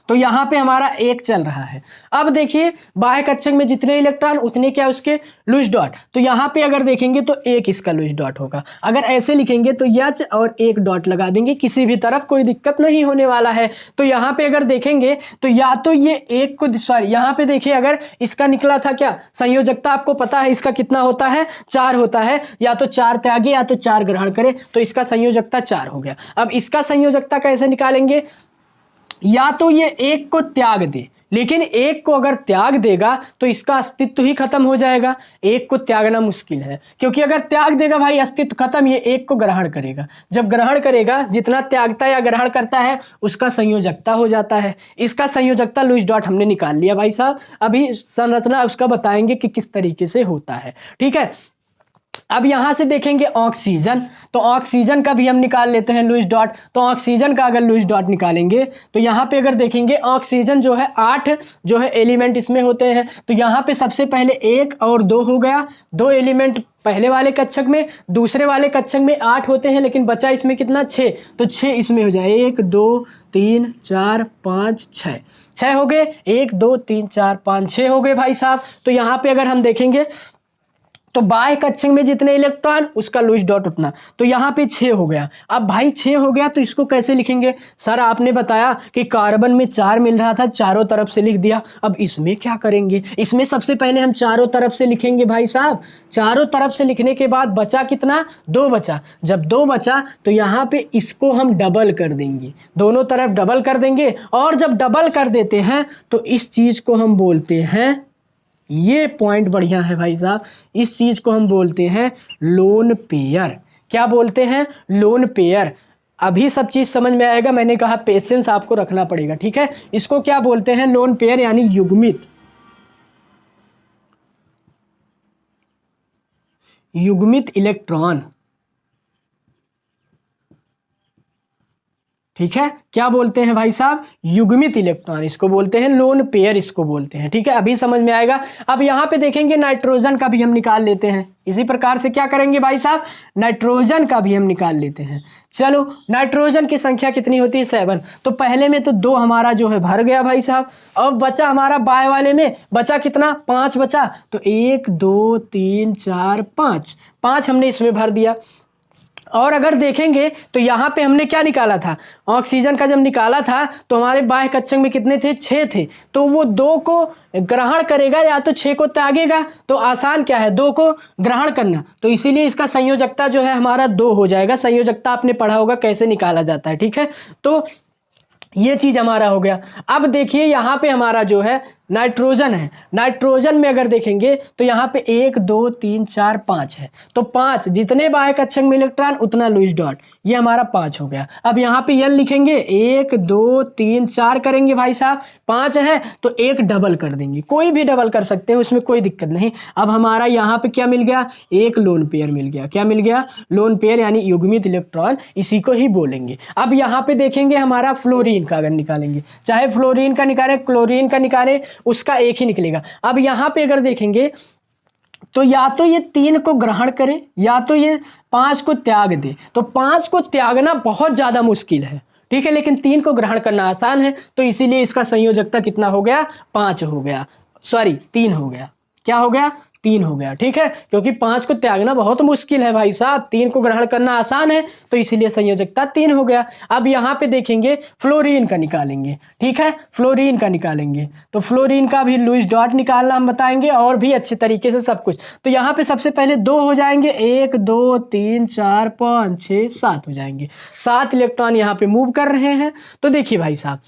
तो यहाँ पे हमारा एक चल रहा है। अब देखिए बाह्य कक्षक में जितने इलेक्ट्रॉन उतने क्या उसके लूज डॉट, तो यहाँ पे अगर देखेंगे तो एक इसका लूज डॉट होगा। अगर ऐसे लिखेंगे तो एच और एक डॉट लगा देंगे, किसी भी तरफ कोई दिक्कत नहीं होने वाला है। तो यहाँ पे अगर देखेंगे तो या तो ये एक को सॉरी यहाँ पे देखिए अगर इसका निकला था क्या संयोजकता, आपको पता है इसका कितना होता है 4 होता है, या तो 4 त्यागे या तो 4 ग्रहण करे, तो इसका संयोजकता 4 हो गया। अब इसका संयोजकता कैसे निकालेंगे, या तो ये एक को त्याग दे, लेकिन एक को अगर त्याग देगा तो इसका अस्तित्व ही खत्म हो जाएगा। एक को त्यागना मुश्किल है, क्योंकि अगर त्याग देगा भाई अस्तित्व खत्म, ये एक को ग्रहण करेगा। जब ग्रहण करेगा जितना त्यागता या ग्रहण करता है उसका संयोजकता हो जाता है। इसका संयोजकता लूज डॉट हमने निकाल लिया भाई साहब। अभी संरचना उसका बताएंगे कि किस तरीके से होता है, ठीक है। अब यहां से देखेंगे ऑक्सीजन, तो ऑक्सीजन का भी हम निकाल लेते हैं लूज डॉट। तो ऑक्सीजन का अगर लूज डॉट निकालेंगे तो यहां पे अगर देखेंगे ऑक्सीजन जो है 8 जो है एलिमेंट इसमें होते हैं, तो यहां पे सबसे पहले 1 और 2 हो गया, 2 एलिमेंट पहले वाले कक्षक में, दूसरे वाले कक्षक में 8 होते हैं, लेकिन बचा इसमें कितना 6, तो 6 इसमें हो जाए, 1 2 3 4 5 6, 6 हो गए, 1 2 3 4 5 6 हो गए भाई साहब। तो यहाँ पे अगर हम देखेंगे तो बाह्य कक्षक में जितने इलेक्ट्रॉन उसका लूज डॉट उतना, तो यहाँ पे 6 हो गया। अब भाई 6 हो गया तो इसको कैसे लिखेंगे, सर आपने बताया कि कार्बन में 4 मिल रहा था, चारों तरफ से लिख दिया। अब इसमें क्या करेंगे, इसमें सबसे पहले हम चारों तरफ से लिखेंगे भाई साहब। चारों तरफ से लिखने के बाद बचा कितना, 2 बचा। जब 2 बचा तो यहाँ पे इसको हम डबल कर देंगे, दोनों तरफ डबल कर देंगे। और जब डबल कर देते हैं तो इस चीज को हम बोलते हैं, ये पॉइंट बढ़िया है भाई साहब, इस चीज को हम बोलते हैं लोन पेयर। क्या बोलते हैं, लोन पेयर। अभी सब चीज समझ में आएगा, मैंने कहा पेशेंस आपको रखना पड़ेगा, ठीक है। इसको क्या बोलते हैं, लोन पेयर यानी युग्मित, युग्मित इलेक्ट्रॉन, ठीक है। क्या बोलते हैं भाई साहब, युग्मित इलेक्ट्रॉन, इसको बोलते हैं लोन पेयर, इसको बोलते हैं, ठीक है। अभी समझ में आएगा। अब यहाँ पे देखेंगे नाइट्रोजन का भी हम निकाल लेते हैं, इसी प्रकार से क्या करेंगे भाई साहब, नाइट्रोजन का भी हम निकाल लेते हैं। चलो नाइट्रोजन की संख्या कितनी होती है, 7, तो पहले में तो 2 हमारा जो है भर गया भाई साहब। अब बचा हमारा बाय वाले में बचा कितना, 5 बचा, तो 1 2 3 4 5, 5 हमने इसमें भर दिया। और अगर देखेंगे तो यहाँ पे हमने क्या निकाला था, ऑक्सीजन का जब निकाला था तो हमारे बाह्य कक्षक में कितने थे, 6 थे, तो वो 2 को ग्रहण करेगा या तो 6 को त्यागेगा। तो आसान क्या है, 2 को ग्रहण करना, तो इसीलिए इसका संयोजकता जो है हमारा 2 हो जाएगा। संयोजकता आपने पढ़ा होगा कैसे निकाला जाता है, ठीक है। तो ये चीज हमारा हो गया। अब देखिए यहाँ पे हमारा जो है नाइट्रोजन है, नाइट्रोजन में अगर देखेंगे तो यहाँ पे 1 2 3 4 5 है, तो 5 जितने बाह्य कक्षक में इलेक्ट्रॉन उतना लूज डॉट, ये हमारा 5 हो गया। अब यहाँ पे एल लिखेंगे, 1 2 3 4 करेंगे भाई साहब, 5 है तो 1 डबल कर देंगे, कोई भी डबल कर सकते हैं, उसमें कोई दिक्कत नहीं। अब हमारा यहाँ पे क्या मिल गया, एक लोन पेयर मिल गया। क्या मिल गया, लोन पेयर यानी युग्मित इलेक्ट्रॉन, इसी को ही बोलेंगे। अब यहाँ पे देखेंगे हमारा फ्लोरीन का अगर निकालेंगे, चाहे फ्लोरीन का निकालें क्लोरीन का निकालें, उसका एक ही निकलेगा। अब यहाँ पे अगर देखेंगे तो या तो ये 3 को ग्रहण करे या तो ये 5 को त्याग दे। तो 5 को त्यागना बहुत ज्यादा मुश्किल है, ठीक है, लेकिन 3 को ग्रहण करना आसान है, तो इसीलिए इसका संयोजकता कितना हो गया, 5 हो गया, सॉरी 3 हो गया। क्या हो गया, 3 हो गया, ठीक है, क्योंकि 5 को त्यागना बहुत मुश्किल है भाई साहब, 3 को ग्रहण करना आसान है, तो इसीलिए संयोजकता 3 हो गया। अब यहाँ पे देखेंगे फ्लोरीन का निकालेंगे, ठीक है, फ्लोरीन का निकालेंगे, तो फ्लोरीन का भी लूज डॉट निकालना हम बताएंगे और भी अच्छे तरीके से सब कुछ। तो यहाँ पे सबसे पहले 2 हो जाएंगे, 1 2 3 4 5 6 7 हो जाएंगे, 7 इलेक्ट्रॉन यहाँ पे मूव कर रहे हैं। तो देखिए भाई साहब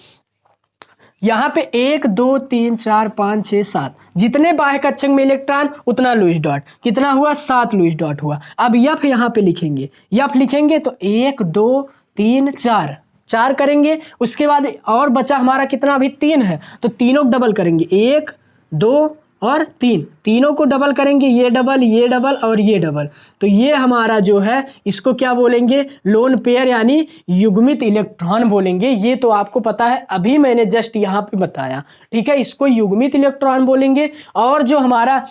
यहाँ पे 1 2 3 4 5 6 7 जितने बाह्य कक्षक में इलेक्ट्रॉन उतना लूज डॉट, कितना हुआ, 7 लूज डॉट हुआ। अब यफ यहाँ पे लिखेंगे, यफ लिखेंगे तो 1 2 3 4 4 करेंगे, उसके बाद और बचा हमारा कितना, अभी 3 है, तो तीनों डबल करेंगे, 1 2 और 3, तीनों को डबल करेंगे, ये डबल और ये डबल, तो ये हमारा जो है इसको क्या बोलेंगे, लोन पेयर यानी युग्मित इलेक्ट्रॉन बोलेंगे। ये तो आपको पता है, अभी मैंने जस्ट यहाँ पे बताया, ठीक है, इसको युग्मित इलेक्ट्रॉन बोलेंगे। और जो हमारा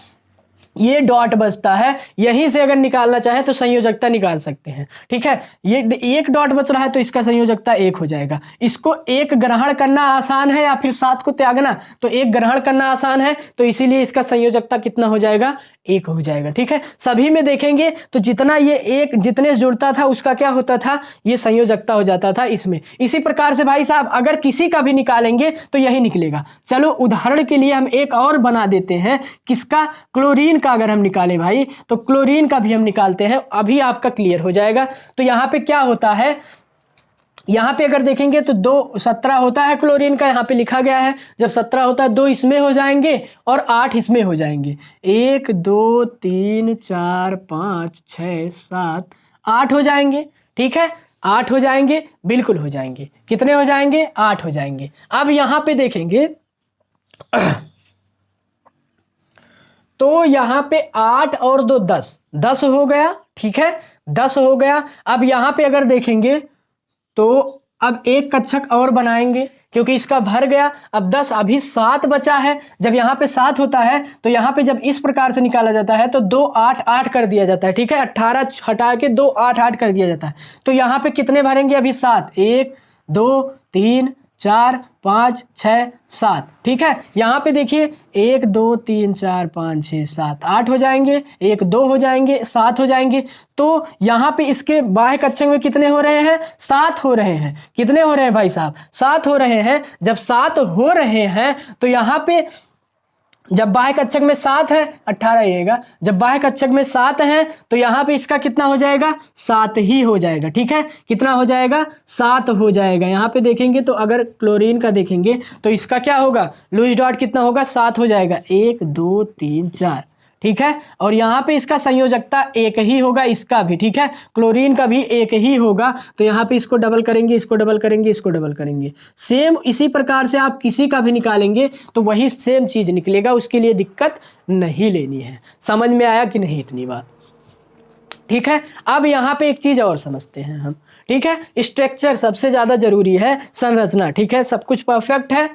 ये डॉट बचता है, यहीं से अगर निकालना चाहे तो संयोजकता निकाल सकते हैं। ठीक है, ये एक डॉट बच रहा है तो इसका संयोजकता 1 हो जाएगा। इसको एक ग्रहण करना आसान है या फिर 7 को त्यागना, तो एक ग्रहण करना आसान है, तो इसीलिए इसका संयोजकता कितना हो जाएगा, 1 हो जाएगा। ठीक है, सभी में देखेंगे तो जितना ये एक जितने से जुड़ता था उसका क्या होता था, ये संयोजकता हो जाता था इसमें। इसी प्रकार से भाई साहब अगर किसी का भी निकालेंगे तो यही निकलेगा। चलो उदाहरण के लिए हम एक और बना देते हैं, किसका, क्लोरीन का अगर हम निकालें भाई, तो क्लोरीन का भी हम निकालते हैं, अभी आपका क्लियर हो जाएगा। तो यहाँ पे क्या होता है, यहाँ पे अगर देखेंगे तो 17 होता है क्लोरीन का, यहाँ पे लिखा गया है। जब 17 होता है 2 इसमें हो जाएंगे और 8 इसमें हो जाएंगे। 1 2 3 4 5 6 7 8 हो जाएंगे। ठीक है, 8 हो जाएंगे, बिल्कुल हो जाएंगे। कितने हो जाएंगे, 8 हो जाएंगे। अब यहाँ पे देखेंगे तो यहाँ पे 8 और 2 10, 10 हो गया। ठीक है, 10 हो गया। अब यहाँ पे अगर देखेंगे तो अब एक कक्षक और बनाएंगे क्योंकि इसका भर गया। अब 10, अभी 7 बचा है। जब यहाँ पे 7 होता है तो यहाँ पे जब इस प्रकार से निकाला जाता है तो 2 8 8 कर दिया जाता है। ठीक है, 18 हटा के 2 8 8 कर दिया जाता है। तो यहाँ पे कितने भरेंगे, अभी 7, 1 2 3 4 5 6 7। ठीक है, यहाँ पे देखिए 1 2 3 4 5 6 7 8 हो जाएंगे, 1 2 हो जाएंगे, 7 हो जाएंगे। तो यहाँ पे इसके बाह्य कक्षक में कितने हो रहे हैं, 7 हो रहे हैं। कितने हो रहे हैं भाई साहब, 7 हो रहे हैं। जब 7 हो रहे हैं तो यहाँ पे जब बाह्य कक्षक में 7 है, 18 रहेगा। जब बाह्य कक्षक में 7 है तो यहाँ पे इसका कितना हो जाएगा, 7 ही हो जाएगा। ठीक है, कितना हो जाएगा, 7 हो जाएगा। यहाँ पे देखेंगे तो अगर क्लोरीन का देखेंगे तो इसका क्या होगा, लुईस डॉट कितना होगा, 7 हो जाएगा। 1 2 3 4। ठीक है, और यहाँ पे इसका संयोजकता 1 ही होगा, इसका भी। ठीक है, क्लोरीन का भी 1 ही होगा। तो यहाँ पे इसको डबल करेंगे, इसको डबल करेंगे, इसको डबल करेंगे। सेम इसी प्रकार से आप किसी का भी निकालेंगे तो वही सेम चीज़ निकलेगा, उसके लिए दिक्कत नहीं लेनी है। समझ में आया कि नहीं इतनी बात। ठीक है, अब यहाँ पे एक चीज़ और समझते हैं हम। ठीक है, स्ट्रक्चर सबसे ज़्यादा जरूरी है, संरचना। ठीक है, सब कुछ परफेक्ट है,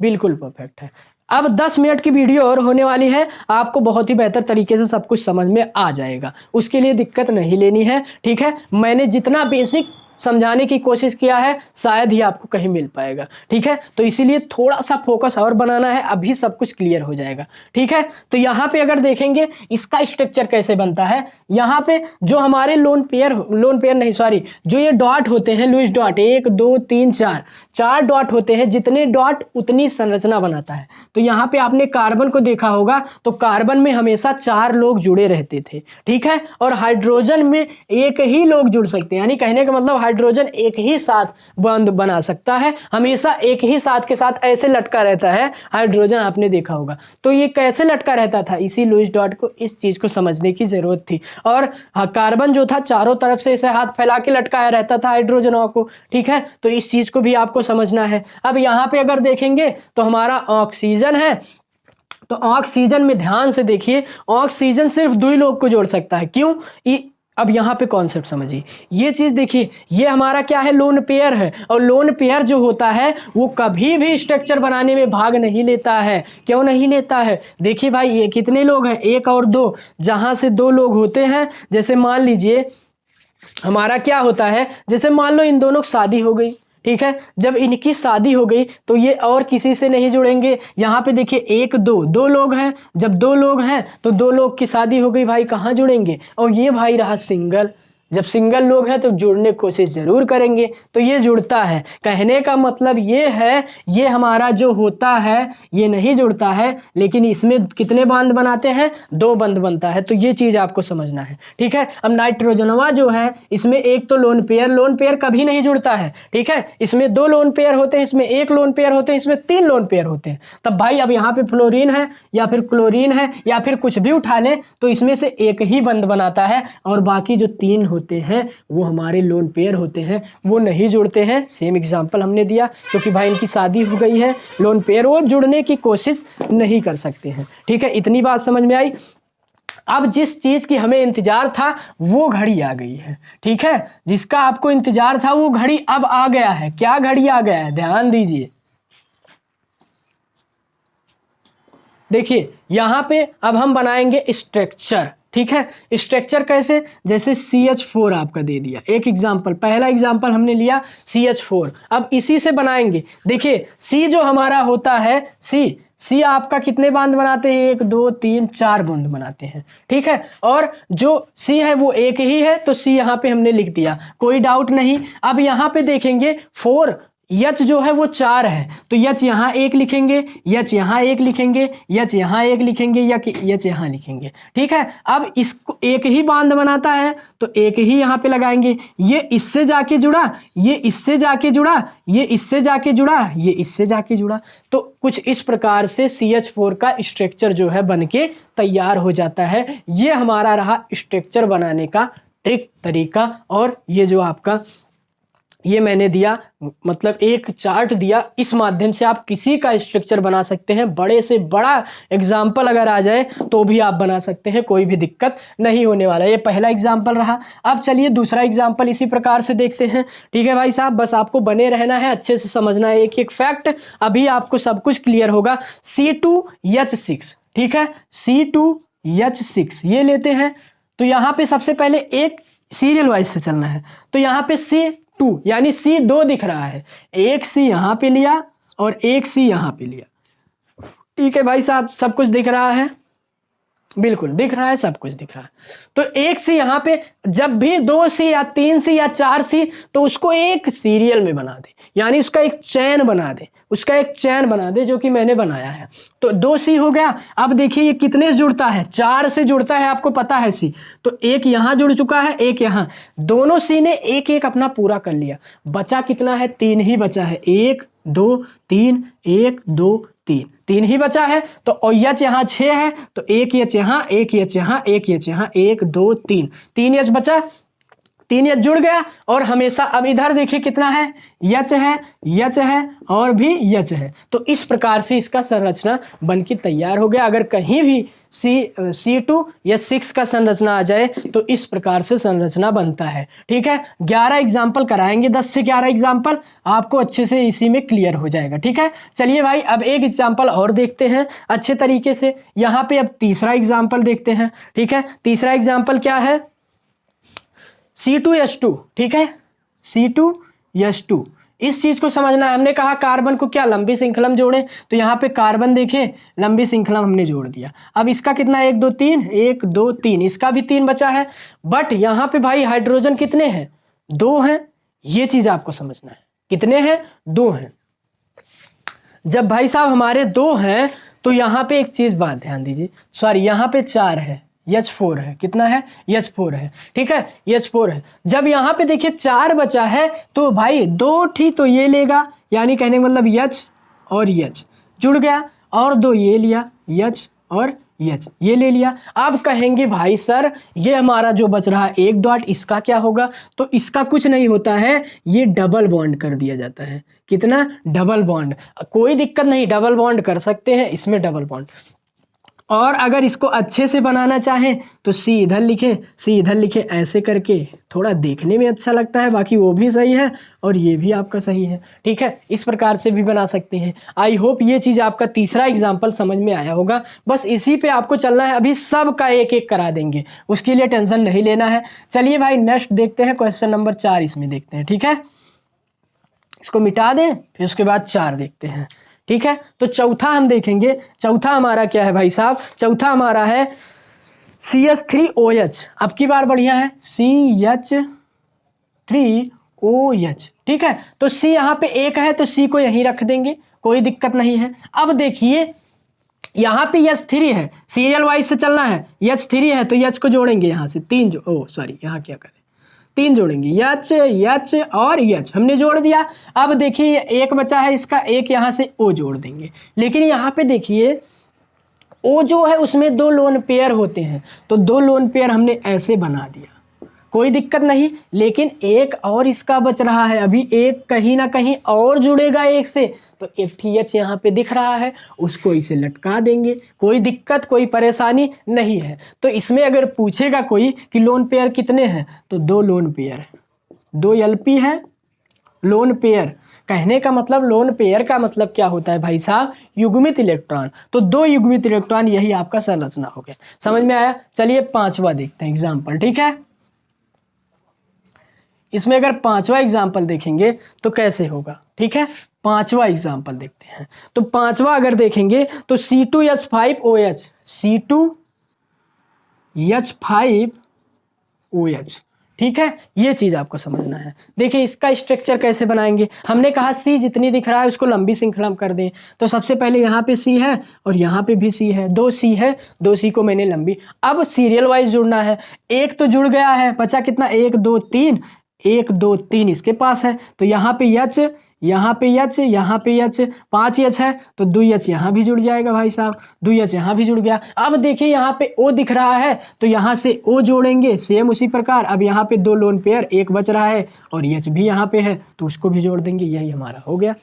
बिल्कुल परफेक्ट है। अब 10 मिनट की वीडियो और होने वाली है, आपको बहुत ही बेहतर तरीके से सब कुछ समझ में आ जाएगा, उसके लिए दिक्कत नहीं लेनी है। ठीक है, मैंने जितना बेसिक समझाने की कोशिश किया है शायद ही आपको कहीं मिल पाएगा। ठीक है, तो इसीलिए थोड़ा सा फोकस और बनाना है, अभी सब कुछ क्लियर हो जाएगा। ठीक है, तो यहाँ पे अगर देखेंगे इसका स्ट्रक्चर कैसे बनता है, यहाँ पे जो हमारे लोन पेयर नहीं सॉरी, जो ये डॉट होते हैं, लुईस डॉट 1 2 3 4, 4 डॉट होते हैं। जितने डॉट उतनी संरचना बनाता है। तो यहाँ पे आपने कार्बन को देखा होगा तो कार्बन में हमेशा 4 लोग जुड़े रहते थे। ठीक है, और हाइड्रोजन में एक ही लोग जुड़ सकते हैं, यानी कहने का मतलब हाइड्रोजन एक ही साथ बंध बना सकता है, हमेशा एक ही साथ के साथ ऐसे लटका रहता है हाइड्रोजन, आपने देखा होगा। तो ये कैसे लटका रहता था, इसी लुईस डॉट को इस चीज को समझने की जरूरत थी। और कार्बन जो था चारों तरफ से ऐसे हाथ फैला के लटकाया रहता था हाइड्रोजनों को। ठीक है, तो इस चीज को भी आपको समझना है। अब यहाँ पे अगर देखेंगे तो हमारा ऑक्सीजन है, तो ऑक्सीजन में ध्यान से देखिए, ऑक्सीजन सिर्फ 2 लोग को जोड़ सकता है। क्यों, अब यहाँ पे कॉन्सेप्ट समझिए, ये चीज देखिए, ये हमारा क्या है, लोन पेयर है। और लोन पेयर जो होता है वो कभी भी स्ट्रक्चर बनाने में भाग नहीं लेता है। क्यों नहीं लेता है, देखिए भाई, ये कितने लोग हैं, 1 और 2, जहां से 2 लोग होते हैं। जैसे मान लीजिए हमारा क्या होता है, जैसे मान लो इन दोनों की शादी हो गई। ठीक है, जब इनकी शादी हो गई तो ये और किसी से नहीं जुड़ेंगे। यहाँ पे देखिए 1 2 2 लोग हैं, जब 2 लोग हैं तो 2 लोग की शादी हो गई भाई, कहाँ जुड़ेंगे। और ये भाई रहा सिंगल, जब सिंगल लोग हैं तो जुड़ने की कोशिश जरूर करेंगे, तो ये जुड़ता है। कहने का मतलब ये है, ये हमारा जो होता है ये नहीं जुड़ता है, लेकिन इसमें कितने बंध बनाते हैं, 2 बंध बनता है। तो ये चीज़ आपको समझना है। ठीक है, अब नाइट्रोजनवा जो है इसमें एक तो लोन पेयर कभी नहीं जुड़ता है। ठीक है, इसमें 2 लोन पेयर होते हैं, इसमें 1 लोन पेयर होते हैं, इसमें 3 लोन पेयर होते हैं। तब भाई अब यहाँ पे फ्लोरीन है या फिर क्लोरीन है या फिर कुछ भी उठा लें तो इसमें से एक ही बंध बनाता है, और बाकी जो 3 होते हैं वो हमारे लोन पेयर होते हैं, वो नहीं जुड़ते हैं। सेम एग्जांपल हमने दिया, क्योंकि भाई इनकी शादी हो गई है, लोन पेयर वो जुड़ने की कोशिश नहीं कर सकते हैं। ठीक है, इतनी बात समझ में आई। अब जिस चीज की हमें इंतजार था वो घड़ी आ गई है। ठीक है, जिसका आपको इंतजार था वो घड़ी अब आ गया है। क्या घड़ी आ गया है, ध्यान दीजिए। देखिए यहाँ पे अब हम बनाएंगे स्ट्रक्चर, ठीक है। स्ट्रक्चर कैसे, जैसे CH4 आपका दे दिया, एक एग्जाम्पल, पहला एग्जाम्पल हमने लिया CH4। अब इसी से बनाएंगे। देखिए C जो हमारा होता है, C आपका कितने बांध बनाते हैं, 1 2 3 4 बूंद बनाते हैं, ठीक है। और जो C है वो एक ही है, तो C यहाँ पे हमने लिख दिया, कोई डाउट नहीं। अब यहाँ पे देखेंगे 4, H जो है वो 4 है, तो H यहाँ एक लिखेंगे, H यहाँ एक लिखेंगे, H यहाँ एक लिखेंगे, या H यहाँ लिखेंगे, ठीक है। अब इसको एक ही बांध बनाता है तो एक ही यहाँ पे लगाएंगे। ये इससे जाके जुड़ा, ये इससे जाके जुड़ा, ये इससे जाके जुड़ा, ये इससे जाके जुड़ा, तो कुछ इस प्रकार से CH4 का स्ट्रक्चर जो है बन के तैयार हो जाता है। ये हमारा रहा स्ट्रक्चर बनाने का ट्रिक तरीका। और ये जो आपका ये मैंने दिया, मतलब एक चार्ट दिया, इस माध्यम से आप किसी का स्ट्रक्चर बना सकते हैं। बड़े से बड़ा एग्जाम्पल अगर आ जाए तो भी आप बना सकते हैं, कोई भी दिक्कत नहीं होने वाला। ये पहला एग्जाम्पल रहा। अब चलिए दूसरा एग्जाम्पल इसी प्रकार से देखते हैं, ठीक है भाई साहब। बस आपको बने रहना है, अच्छे से समझना है एक एक फैक्ट, अभी आपको सब कुछ क्लियर होगा। C2H6, ठीक है, C2H6 ये लेते हैं। तो यहाँ पे सबसे पहले एक सीरियल वाइज से चलना है, तो यहाँ पे C2 यानी C2 दिख रहा है, एक C यहाँ पे लिया और एक C यहाँ पे लिया, ठीक है भाई साहब। सब कुछ दिख रहा है, बिल्कुल दिख रहा है, सब कुछ दिख रहा है। तो एक C यहाँ पे, जब भी 2C या 3C या 4C, तो उसको एक सीरियल में बना दे, यानी उसका एक चैन बना दे, उसका एक चैन बना दे, जो कि मैंने बनाया है। तो 2C हो गया। अब देखिए ये कितने से जुड़ता है, 4 से जुड़ता है, आपको पता है C, तो एक यहाँ जुड़ चुका है, एक यहाँ, दोनों C ने एक एक अपना पूरा कर लिया। बचा कितना है, 3 ही बचा है, 1 2 3, 1 2 3, 3 ही बचा है। तो H यहाँ 6 है, तो एक H यहाँ, एक H यहाँ, एक H यहाँ, 1 2 3, 3 H बचा, 3 H जुड़ गया। और हमेशा अब इधर देखिए कितना है, H है, H है और भी H है। तो इस प्रकार से इसका संरचना बन के तैयार हो गया। अगर कहीं भी C2 या 6 का संरचना आ जाए तो इस प्रकार से संरचना बनता है, ठीक है। 11 एग्जाम्पल कराएंगे, 10 से 11 एग्जाम्पल, आपको अच्छे से इसी में क्लियर हो जाएगा, ठीक है। चलिए भाई अब एक एग्जाम्पल और देखते हैं अच्छे तरीके से। यहाँ पे अब तीसरा एग्जाम्पल देखते हैं, ठीक है। तीसरा एग्जाम्पल क्या है, C2H2, ठीक है, C2H2। इस चीज को समझना है। हमने कहा कार्बन को क्या लंबी श्रृंखला में जोड़े, तो यहाँ पे कार्बन देखें लंबी श्रृंखला हमने जोड़ दिया। अब इसका कितना 1 2 3, 1 2 3, इसका भी 3 बचा है। बट यहाँ पे भाई हाइड्रोजन कितने हैं, 2 हैं। ये चीज आपको समझना है, कितने हैं, 2 हैं। जब भाई साहब हमारे 2 हैं तो यहाँ पे एक चीज बात ध्यान दीजिए, सॉरी यहाँ पे 4 है, H4 है, कितना है, H4 है, ठीक है, H4 है। जब यहाँ पे देखिए 4 बचा है तो भाई 2 ठीक तो ये लेगा, यानी कहने का मतलब H और H जुड़ गया, और 2 ये लिया, H और H ये ले लिया। अब कहेंगे भाई सर ये हमारा जो बच रहा है एक डॉट, इसका क्या होगा, तो इसका कुछ नहीं होता है, ये डबल बॉन्ड कर दिया जाता है। कितना, डबल बॉन्ड, कोई दिक्कत नहीं, डबल बॉन्ड कर सकते हैं, इसमें डबल बॉन्ड। और अगर इसको अच्छे से बनाना चाहें तो C इधर लिखे, C इधर लिखे, ऐसे करके थोड़ा देखने में अच्छा लगता है, बाकी वो भी सही है और ये भी आपका सही है, ठीक है। इस प्रकार से भी बना सकते हैं। आई होप ये चीज़ आपका तीसरा एग्जाम्पल समझ में आया होगा। बस इसी पे आपको चलना है, अभी सब का एक एक करा देंगे, उसके लिए टेंशन नहीं लेना है। चलिए भाई नेक्स्ट देखते हैं, क्वेश्चन नंबर 4 इसमें देखते हैं, ठीक है। इसको मिटा दें, फिर उसके बाद 4 देखते हैं, ठीक है। तो चौथा हम देखेंगे, चौथा हमारा क्या है भाई साहब, चौथा हमारा है CH3OH। अब की बार बढ़िया है, CH3OH, ठीक है। तो C यहाँ पे एक है तो C को यहीं रख देंगे, कोई दिक्कत नहीं है। अब देखिए यहाँ पे H3 है, सीरियल वाइज से चलना है, H3 है तो H को जोड़ेंगे यहाँ से 3 यहाँ क्या करें, 3 जोड़ेंगे, H और H हमने जोड़ दिया। अब देखिए एक बचा है इसका, एक यहाँ से O जोड़ देंगे। लेकिन यहाँ पे देखिए O जो है उसमें 2 लोन पेयर होते हैं, तो 2 लोन पेयर हमने ऐसे बना दिया, कोई दिक्कत नहीं। लेकिन एक और इसका बच रहा है, अभी एक कहीं ना कहीं और जुड़ेगा एक से, तो एक H यहाँ पे दिख रहा है, उसको इसे लटका देंगे, कोई दिक्कत कोई परेशानी नहीं है। तो इसमें अगर पूछेगा कोई कि लोन पेयर कितने हैं, तो 2 लोन पेयर है, 2 LP है लोन पेयर। कहने का मतलब लोन पेयर का मतलब क्या होता है भाई साहब, युग्मित इलेक्ट्रॉन। तो दो युग्मित इलेक्ट्रॉन, यही आपका संरचना हो गया। समझ में आया? चलिए पांचवा देखते हैं एग्जाम्पल, ठीक है। इसमें अगर पांचवा एग्जाम्पल देखेंगे तो कैसे होगा, ठीक है। पांचवा एग्जाम्पल देखते हैं। तो पांचवा अगर देखेंगे तो C2H5OH, C2H5OH, ठीक है। ये चीज आपको समझना है। देखिए इसका स्ट्रक्चर कैसे बनाएंगे। हमने कहा C जितनी दिख रहा है उसको लंबी श्रृंखला में कर दें। तो सबसे पहले यहाँ पे C है और यहाँ पे भी C है, दो C है, दो C को मैंने लंबी। अब सीरियल वाइज जुड़ना है। एक तो जुड़ गया है, बचा कितना, 1 2 3, 1 2 3 इसके पास है। तो यहाँ पे H, यहाँ पे H, यहाँ पे H, 5 H है तो 2 H यहाँ भी जुड़ जाएगा भाई साहब, 2 H यहाँ भी जुड़ गया। अब देखिए यहाँ पे O दिख रहा है तो यहाँ से O जोड़ेंगे, सेम उसी प्रकार। अब यहाँ पे दो लोन पेयर, एक बच रहा है और H भी यहाँ पे है तो उसको भी जोड़ देंगे, यही हमारा हो गया।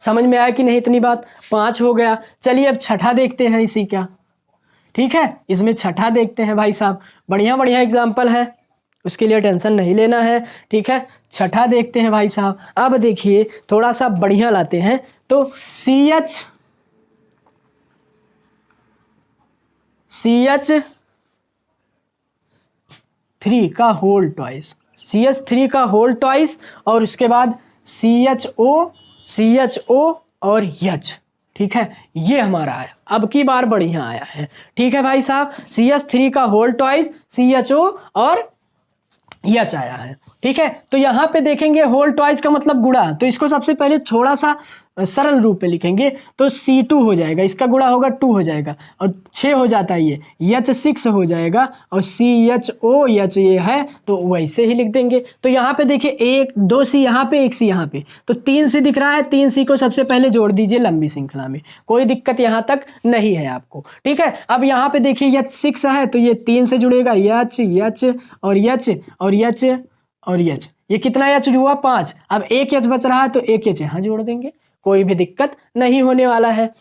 समझ में आया कि नहीं इतनी बात? 5 हो गया। चलिए अब छठा देखते हैं इसी का, ठीक है। इसमें छठा देखते हैं भाई साहब, बढ़िया बढ़िया एग्जाम्पल है, उसके लिए टेंशन नहीं लेना है, ठीक है। छठा देखते हैं भाई साहब। अब देखिए थोड़ा सा बढ़िया लाते हैं। तो CH3 का होल ट्वाइस, CH3 का होल ट्वाइस और उसके बाद CHO और H, ठीक है। ये हमारा आया, अब की बार बढ़िया आया है, ठीक है भाई साहब। CH3 का होल ट्वाइस, CHO और H आया है, ठीक है। तो यहाँ पे देखेंगे होल ट्वाइस का मतलब गुणा, तो इसको सबसे पहले थोड़ा सा सरल रूप में लिखेंगे तो C2 हो जाएगा, इसका गुणा होगा 2 हो जाएगा और 6 हो जाता है, ये H6 हो जाएगा और CHOH ये है तो वैसे ही लिख देंगे। तो यहाँ पे देखिए 1 2 C यहाँ पे, 1 C यहाँ पे, तो 3 C दिख रहा है, 3 C को सबसे पहले जोड़ दीजिए लंबी श्रृंखला में, कोई दिक्कत यहाँ तक नहीं है आपको, ठीक है। अब यहाँ पे देखिए H6 है तो ये 3 से जुड़ेगा, H और H और H और H, ये कितना H हुआ, 5। अब एक H बच रहा है तो एक H यहाँ जोड़ देंगे, कोई भी दिक्कत नहीं होने वाला है,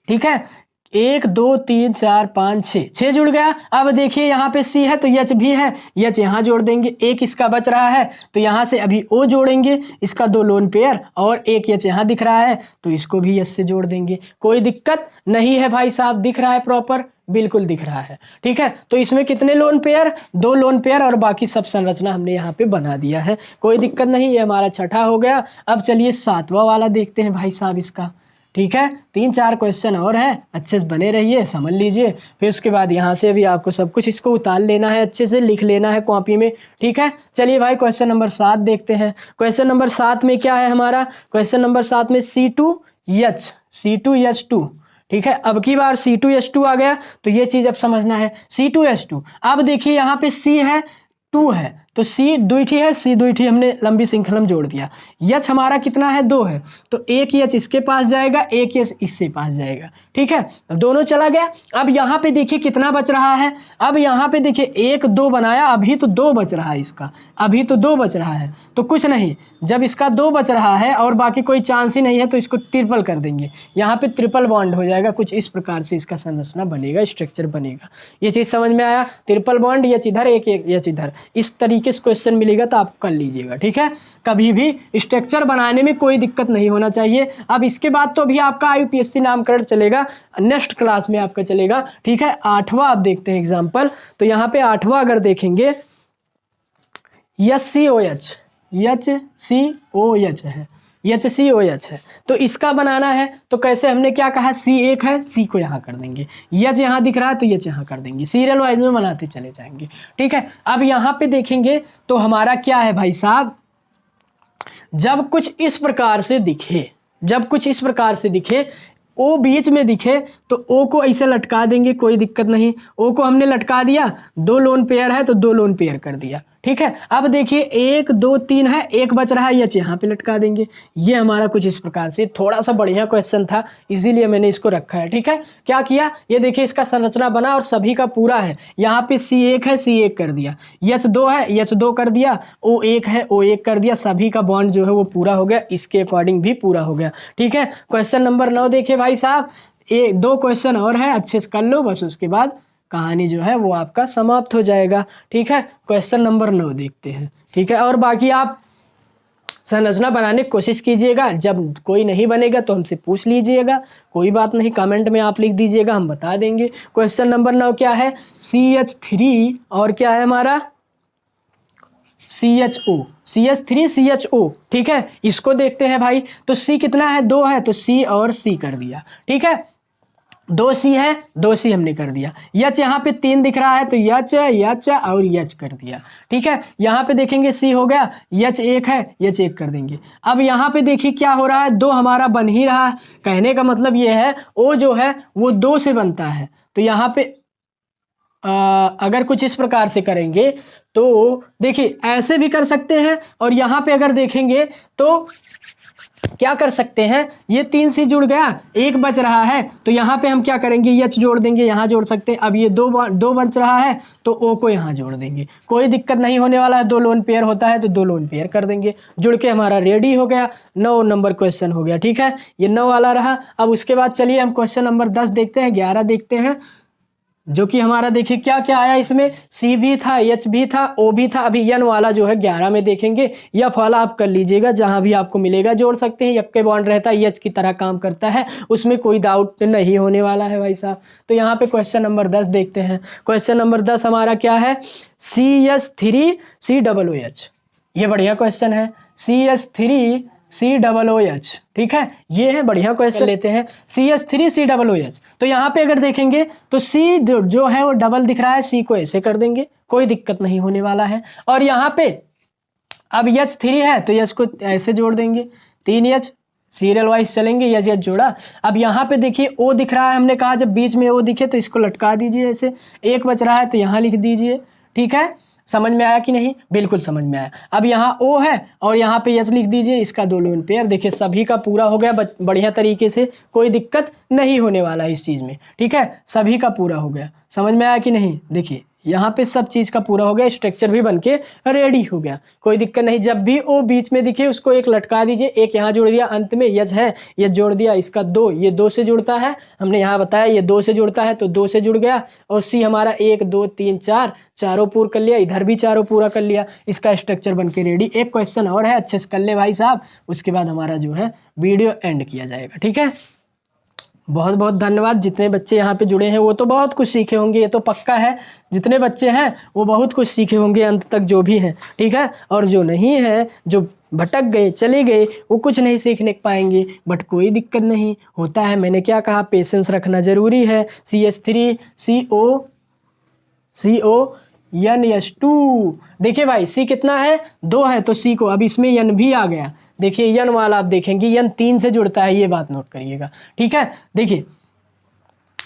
ठीक है। 1 2 3 4 5 6 जुड़ गया। अब देखिए यहाँ पे C है तो H भी है, H यहाँ जोड़ देंगे। एक इसका बच रहा है तो यहाँ से अभी O जोड़ेंगे, इसका दो लोन पेयर और एक H यहाँ दिख रहा है तो इसको भी H से जोड़ देंगे, कोई दिक्कत नहीं है भाई साहब। दिख रहा है प्रॉपर, बिल्कुल दिख रहा है, ठीक है। तो इसमें कितने लोन पेयर, दो लोन पेयर और बाकी सब संरचना हमने यहाँ पे बना दिया है, कोई दिक्कत नहीं। ये हमारा छठा हो गया। अब चलिए सातवां वाला देखते हैं भाई साहब इसका, ठीक है। 3-4 क्वेश्चन और हैं, अच्छे से बने रहिए, समझ लीजिए। फिर उसके बाद यहाँ से भी आपको सब कुछ इसको उतार लेना है, अच्छे से लिख लेना है कॉपी में, ठीक है। चलिए भाई क्वेश्चन नंबर 7 देखते हैं। क्वेश्चन नंबर 7 में क्या है हमारा, क्वेश्चन नंबर 7 में C2H2, ठीक है। अब की बार C2H2 आ गया तो ये चीज अब समझना है, C2H2। अब देखिए यहाँ पे C है, 2 है तो C दुईठी है, C दुईठी हमने लंबी श्रृंखला में जोड़ दिया। H हमारा कितना है, 2 है तो एक H इसके पास जाएगा, एक H इससे पास जाएगा, ठीक है। दोनों चला गया। अब यहाँ पे देखिए कितना बच रहा है, अब यहाँ पे देखिए 1 2 बनाया, अभी तो 2 बच रहा है, इसका अभी तो 2 बच रहा है। तो कुछ नहीं, जब इसका 2 बच रहा है और बाकी कोई चांस ही नहीं है तो इसको ट्रिपल कर देंगे, यहाँ पे ट्रिपल बॉन्ड हो जाएगा। कुछ इस प्रकार से इसका संरचना बनेगा, स्ट्रक्चर बनेगा। ये चीज़ समझ में आया, ट्रिपल बॉन्ड, H इधर एक H इधर, इस तरीके से क्वेश्चन मिलेगा तो आप कर लीजिएगा, ठीक है। कभी भी स्ट्रक्चर बनाने में कोई दिक्कत नहीं होना चाहिए। अब इसके बाद तो अभी आपका IUPAC नामकरण चलेगा, नेक्स्ट क्लास में आपका चलेगा, ठीक है। 8वां आप देखते हैं एग्जाम्पल। तो यहाँ पे 8वां अगर देखेंगे HCOH है, HCOH है तो इसका बनाना है। तो कैसे, हमने क्या कहा, C1 है, C को यहाँ कर देंगे, H यहाँ दिख रहा है तो H यहाँ कर देंगे, सीरियल वाइज में बनाते चले जाएंगे, ठीक है। अब यहाँ पे देखेंगे तो हमारा क्या है भाई साहब, जब कुछ इस प्रकार से दिखे, जब कुछ इस प्रकार से दिखे, O बीच में दिखे तो O को ऐसे लटका देंगे, कोई दिक्कत नहीं। O को हमने लटका दिया, 2 लोन पेयर है तो 2 लोन पेयर कर दिया, ठीक है। अब देखिए 1 2 3 है, एक बच रहा है, H यहाँ पे लटका देंगे। ये हमारा कुछ इस प्रकार से, थोड़ा सा बढ़िया क्वेश्चन था इसीलिए मैंने इसको रखा है, ठीक है। क्या किया, ये देखिए इसका संरचना बना और सभी का पूरा है। यहाँ पे C1 है, C1 कर दिया, H2 है, H2 कर दिया, O1 है, O1 कर दिया, सभी का बॉन्ड जो है वो पूरा हो गया, इसके अकॉर्डिंग भी पूरा हो गया, ठीक है। क्वेश्चन नंबर 9 देखिए भाई साहब, 2 क्वेश्चन और है, अच्छे से कर लो, बस उसके बाद कहानी जो है वो आपका समाप्त हो जाएगा, ठीक है। क्वेश्चन नंबर 9 देखते हैं, ठीक है। और बाकी आप संरचना बनाने की कोशिश कीजिएगा। जब कोई नहीं बनेगा तो हमसे पूछ लीजिएगा, कोई बात नहीं, कमेंट में आप लिख दीजिएगा, हम बता देंगे। क्वेश्चन नंबर 9 क्या है? CH3 और क्या है हमारा? CHO, CH3 CHO, ठीक है। इसको देखते हैं भाई। तो C कितना है? 2 है, तो C और C कर दिया, ठीक है। 2C है, 2C हमने कर दिया। H यहाँ पे 3 दिख रहा है, तो H और H कर दिया, ठीक है। यहाँ पे देखेंगे C हो गया, H 1 है, H 1 कर देंगे। अब यहाँ पे देखिए क्या हो रहा है, 2 हमारा बन ही रहा है। कहने का मतलब ये है O जो है वो 2 से बनता है। तो यहाँ पे अगर कुछ इस प्रकार से करेंगे तो देखिए ऐसे भी कर सकते हैं, और यहाँ पे अगर देखेंगे तो क्या कर सकते हैं, ये 3 से जुड़ गया, 1 बच रहा है, तो यहाँ पे हम क्या करेंगे, H जोड़ देंगे, यहाँ जोड़ सकते हैं। अब ये 2 बच रहा है, तो O को यहाँ जोड़ देंगे, कोई दिक्कत नहीं होने वाला है। 2 लोन पेयर होता है तो 2 लोन पेयर कर देंगे, जुड़ के हमारा रेडी हो गया। 9 नंबर क्वेश्चन हो गया, ठीक है। ये 9 वाला रहा। अब उसके बाद चलिए हम क्वेश्चन नंबर 10 देखते हैं, 11 देखते हैं, जो कि हमारा देखिए क्या क्या आया इसमें। C भी था, H भी था, O भी था। अभी N वाला जो है 11 में देखेंगे। F वाला आप कर लीजिएगा, जहां भी आपको मिलेगा जोड़ सकते हैं। F के बॉन्ड रहता है, H की तरह काम करता है, उसमें कोई डाउट नहीं होने वाला है भाई साहब। तो यहाँ पे क्वेश्चन नंबर 10 देखते हैं। क्वेश्चन नंबर 10 हमारा क्या है? CH3 COOH। ये बढ़िया क्वेश्चन है, CH3 COOH, ठीक है। ये है बढ़िया क्वेश्चन। लेते हैं CH3 COOH। तो यहाँ पे अगर देखेंगे तो C जो है वो डबल दिख रहा है, C को ऐसे कर देंगे, कोई दिक्कत नहीं होने वाला है। और यहाँ पे अब H3 है तो H को ऐसे जोड़ देंगे, 3H सीरियल वाइज चलेंगे, H जोड़ा। अब यहाँ पे देखिए O दिख रहा है, हमने कहा जब बीच में O दिखे तो इसको लटका दीजिए ऐसे। 1 बच रहा है तो यहाँ लिख दीजिए, ठीक है। समझ में आया कि नहीं? बिल्कुल समझ में आया। अब यहाँ O है और यहाँ पे H लिख दीजिए, इसका 2 लोन पेयर। देखिए सभी का पूरा हो गया बढ़िया तरीके से, कोई दिक्कत नहीं होने वाला इस चीज़ में, ठीक है। सभी का पूरा हो गया, समझ में आया कि नहीं? देखिए यहाँ पे सब चीज़ का पूरा हो गया, स्ट्रक्चर भी बनके रेडी हो गया, कोई दिक्कत नहीं। जब भी O बीच में दिखे उसको 1 लटका दीजिए, 1 यहाँ जोड़ दिया, अंत में H है, H जोड़ दिया, इसका 2, ये 2 से जुड़ता है, हमने यहाँ बताया ये 2 से जुड़ता है तो 2 से जुड़ गया। और C हमारा 1 2 3 4, चारों पूरा कर लिया, इधर भी चारों पूरा कर लिया, इसका स्ट्रक्चर बनके रेडी। एक क्वेश्चन और है, अच्छे से कर ले भाई साहब, उसके बाद हमारा जो है वीडियो एंड किया जाएगा, ठीक है। बहुत बहुत धन्यवाद। जितने बच्चे यहाँ पे जुड़े हैं वो तो बहुत कुछ सीखे होंगे, ये तो पक्का है। जितने बच्चे हैं वो बहुत कुछ सीखे होंगे अंत तक, जो भी हैं, ठीक है। और जो नहीं है, जो भटक गए, चले गए, वो कुछ नहीं सीखने पाएंगे, बट कोई दिक्कत नहीं होता है। मैंने क्या कहा, पेशेंस रखना ज़रूरी है। CH3 CONH2। देखिए भाई C कितना है? 2 है, तो C को अब इसमें N भी आ गया। देखिए N वाला आप देखेंगे N 3 से जुड़ता है, ये बात नोट करिएगा, ठीक है। देखिए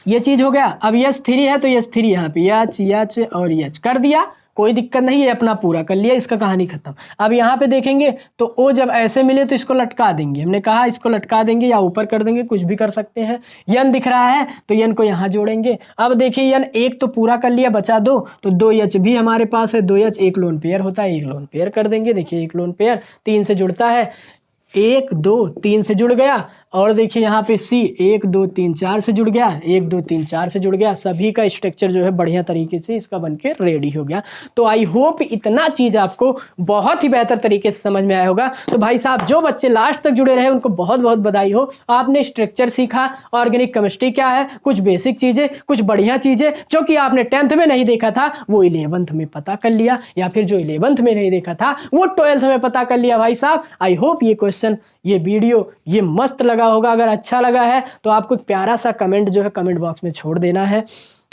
ये चीज़ हो गया। अब H3 है तो H3 यहाँ पे H और H कर दिया, कोई दिक्कत नहीं है, अपना पूरा कर लिया, इसका कहानी खत्म। अब यहाँ पे देखेंगे तो O जब ऐसे मिले तो इसको लटका देंगे, हमने कहा इसको लटका देंगे या ऊपर कर देंगे, कुछ भी कर सकते हैं। N दिख रहा है तो N को यहाँ जोड़ेंगे। अब देखिए N 1 तो पूरा कर लिया, बचा 2, तो 2H भी हमारे पास है। 2H 1 लोन पेयर होता है, 1 लोन पेयर कर देंगे। देखिए 1 लोन पेयर 3 से जुड़ता है, 1 2 3 से जुड़ गया। और देखिए यहाँ पे C 1 2 3 4 से जुड़ गया, 1 2 3 4 से जुड़ गया। सभी का स्ट्रक्चर जो है बढ़िया तरीके से इसका बनके रेडी हो गया। तो आई होप इतना चीज़ आपको बहुत ही बेहतर तरीके से समझ में आया होगा। तो भाई साहब जो बच्चे लास्ट तक जुड़े रहे उनको बहुत बहुत बधाई हो, आपने स्ट्रक्चर सीखा, ऑर्गेनिक केमिस्ट्री क्या है, कुछ बेसिक चीज़ें, कुछ बढ़िया चीज़ें जो कि आपने 10th में नहीं देखा था वो 11th में पता कर लिया, या फिर जो 11th में नहीं देखा था वो 12th में पता कर लिया। भाई साहब आई होप ये क्वेश्चन, ये वीडियो, ये मस्त लगा होगा। अगर अच्छा लगा है तो आपको प्यारा सा कमेंट जो है कमेंट बॉक्स में छोड़ देना है,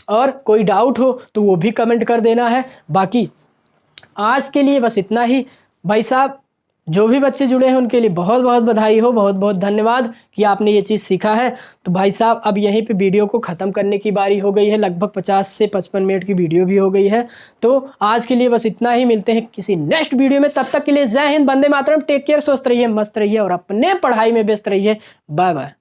और कोई डाउट हो तो वो भी कमेंट कर देना है। बाकी आज के लिए बस इतना ही भाई साहब। जो भी बच्चे जुड़े हैं उनके लिए बहुत बहुत बधाई हो, बहुत बहुत धन्यवाद कि आपने ये चीज़ सीखा है। तो भाई साहब अब यहीं पे वीडियो को ख़त्म करने की बारी हो गई है, लगभग 50 से 55 मिनट की वीडियो भी हो गई है। तो आज के लिए बस इतना ही, मिलते हैं किसी नेक्स्ट वीडियो में। तब तक के लिए जय हिंद, वंदे मातरम, टेक केयर, स्वस्थ रहिए, मस्त रहिए और अपने पढ़ाई में व्यस्त रहिए। Bye bye.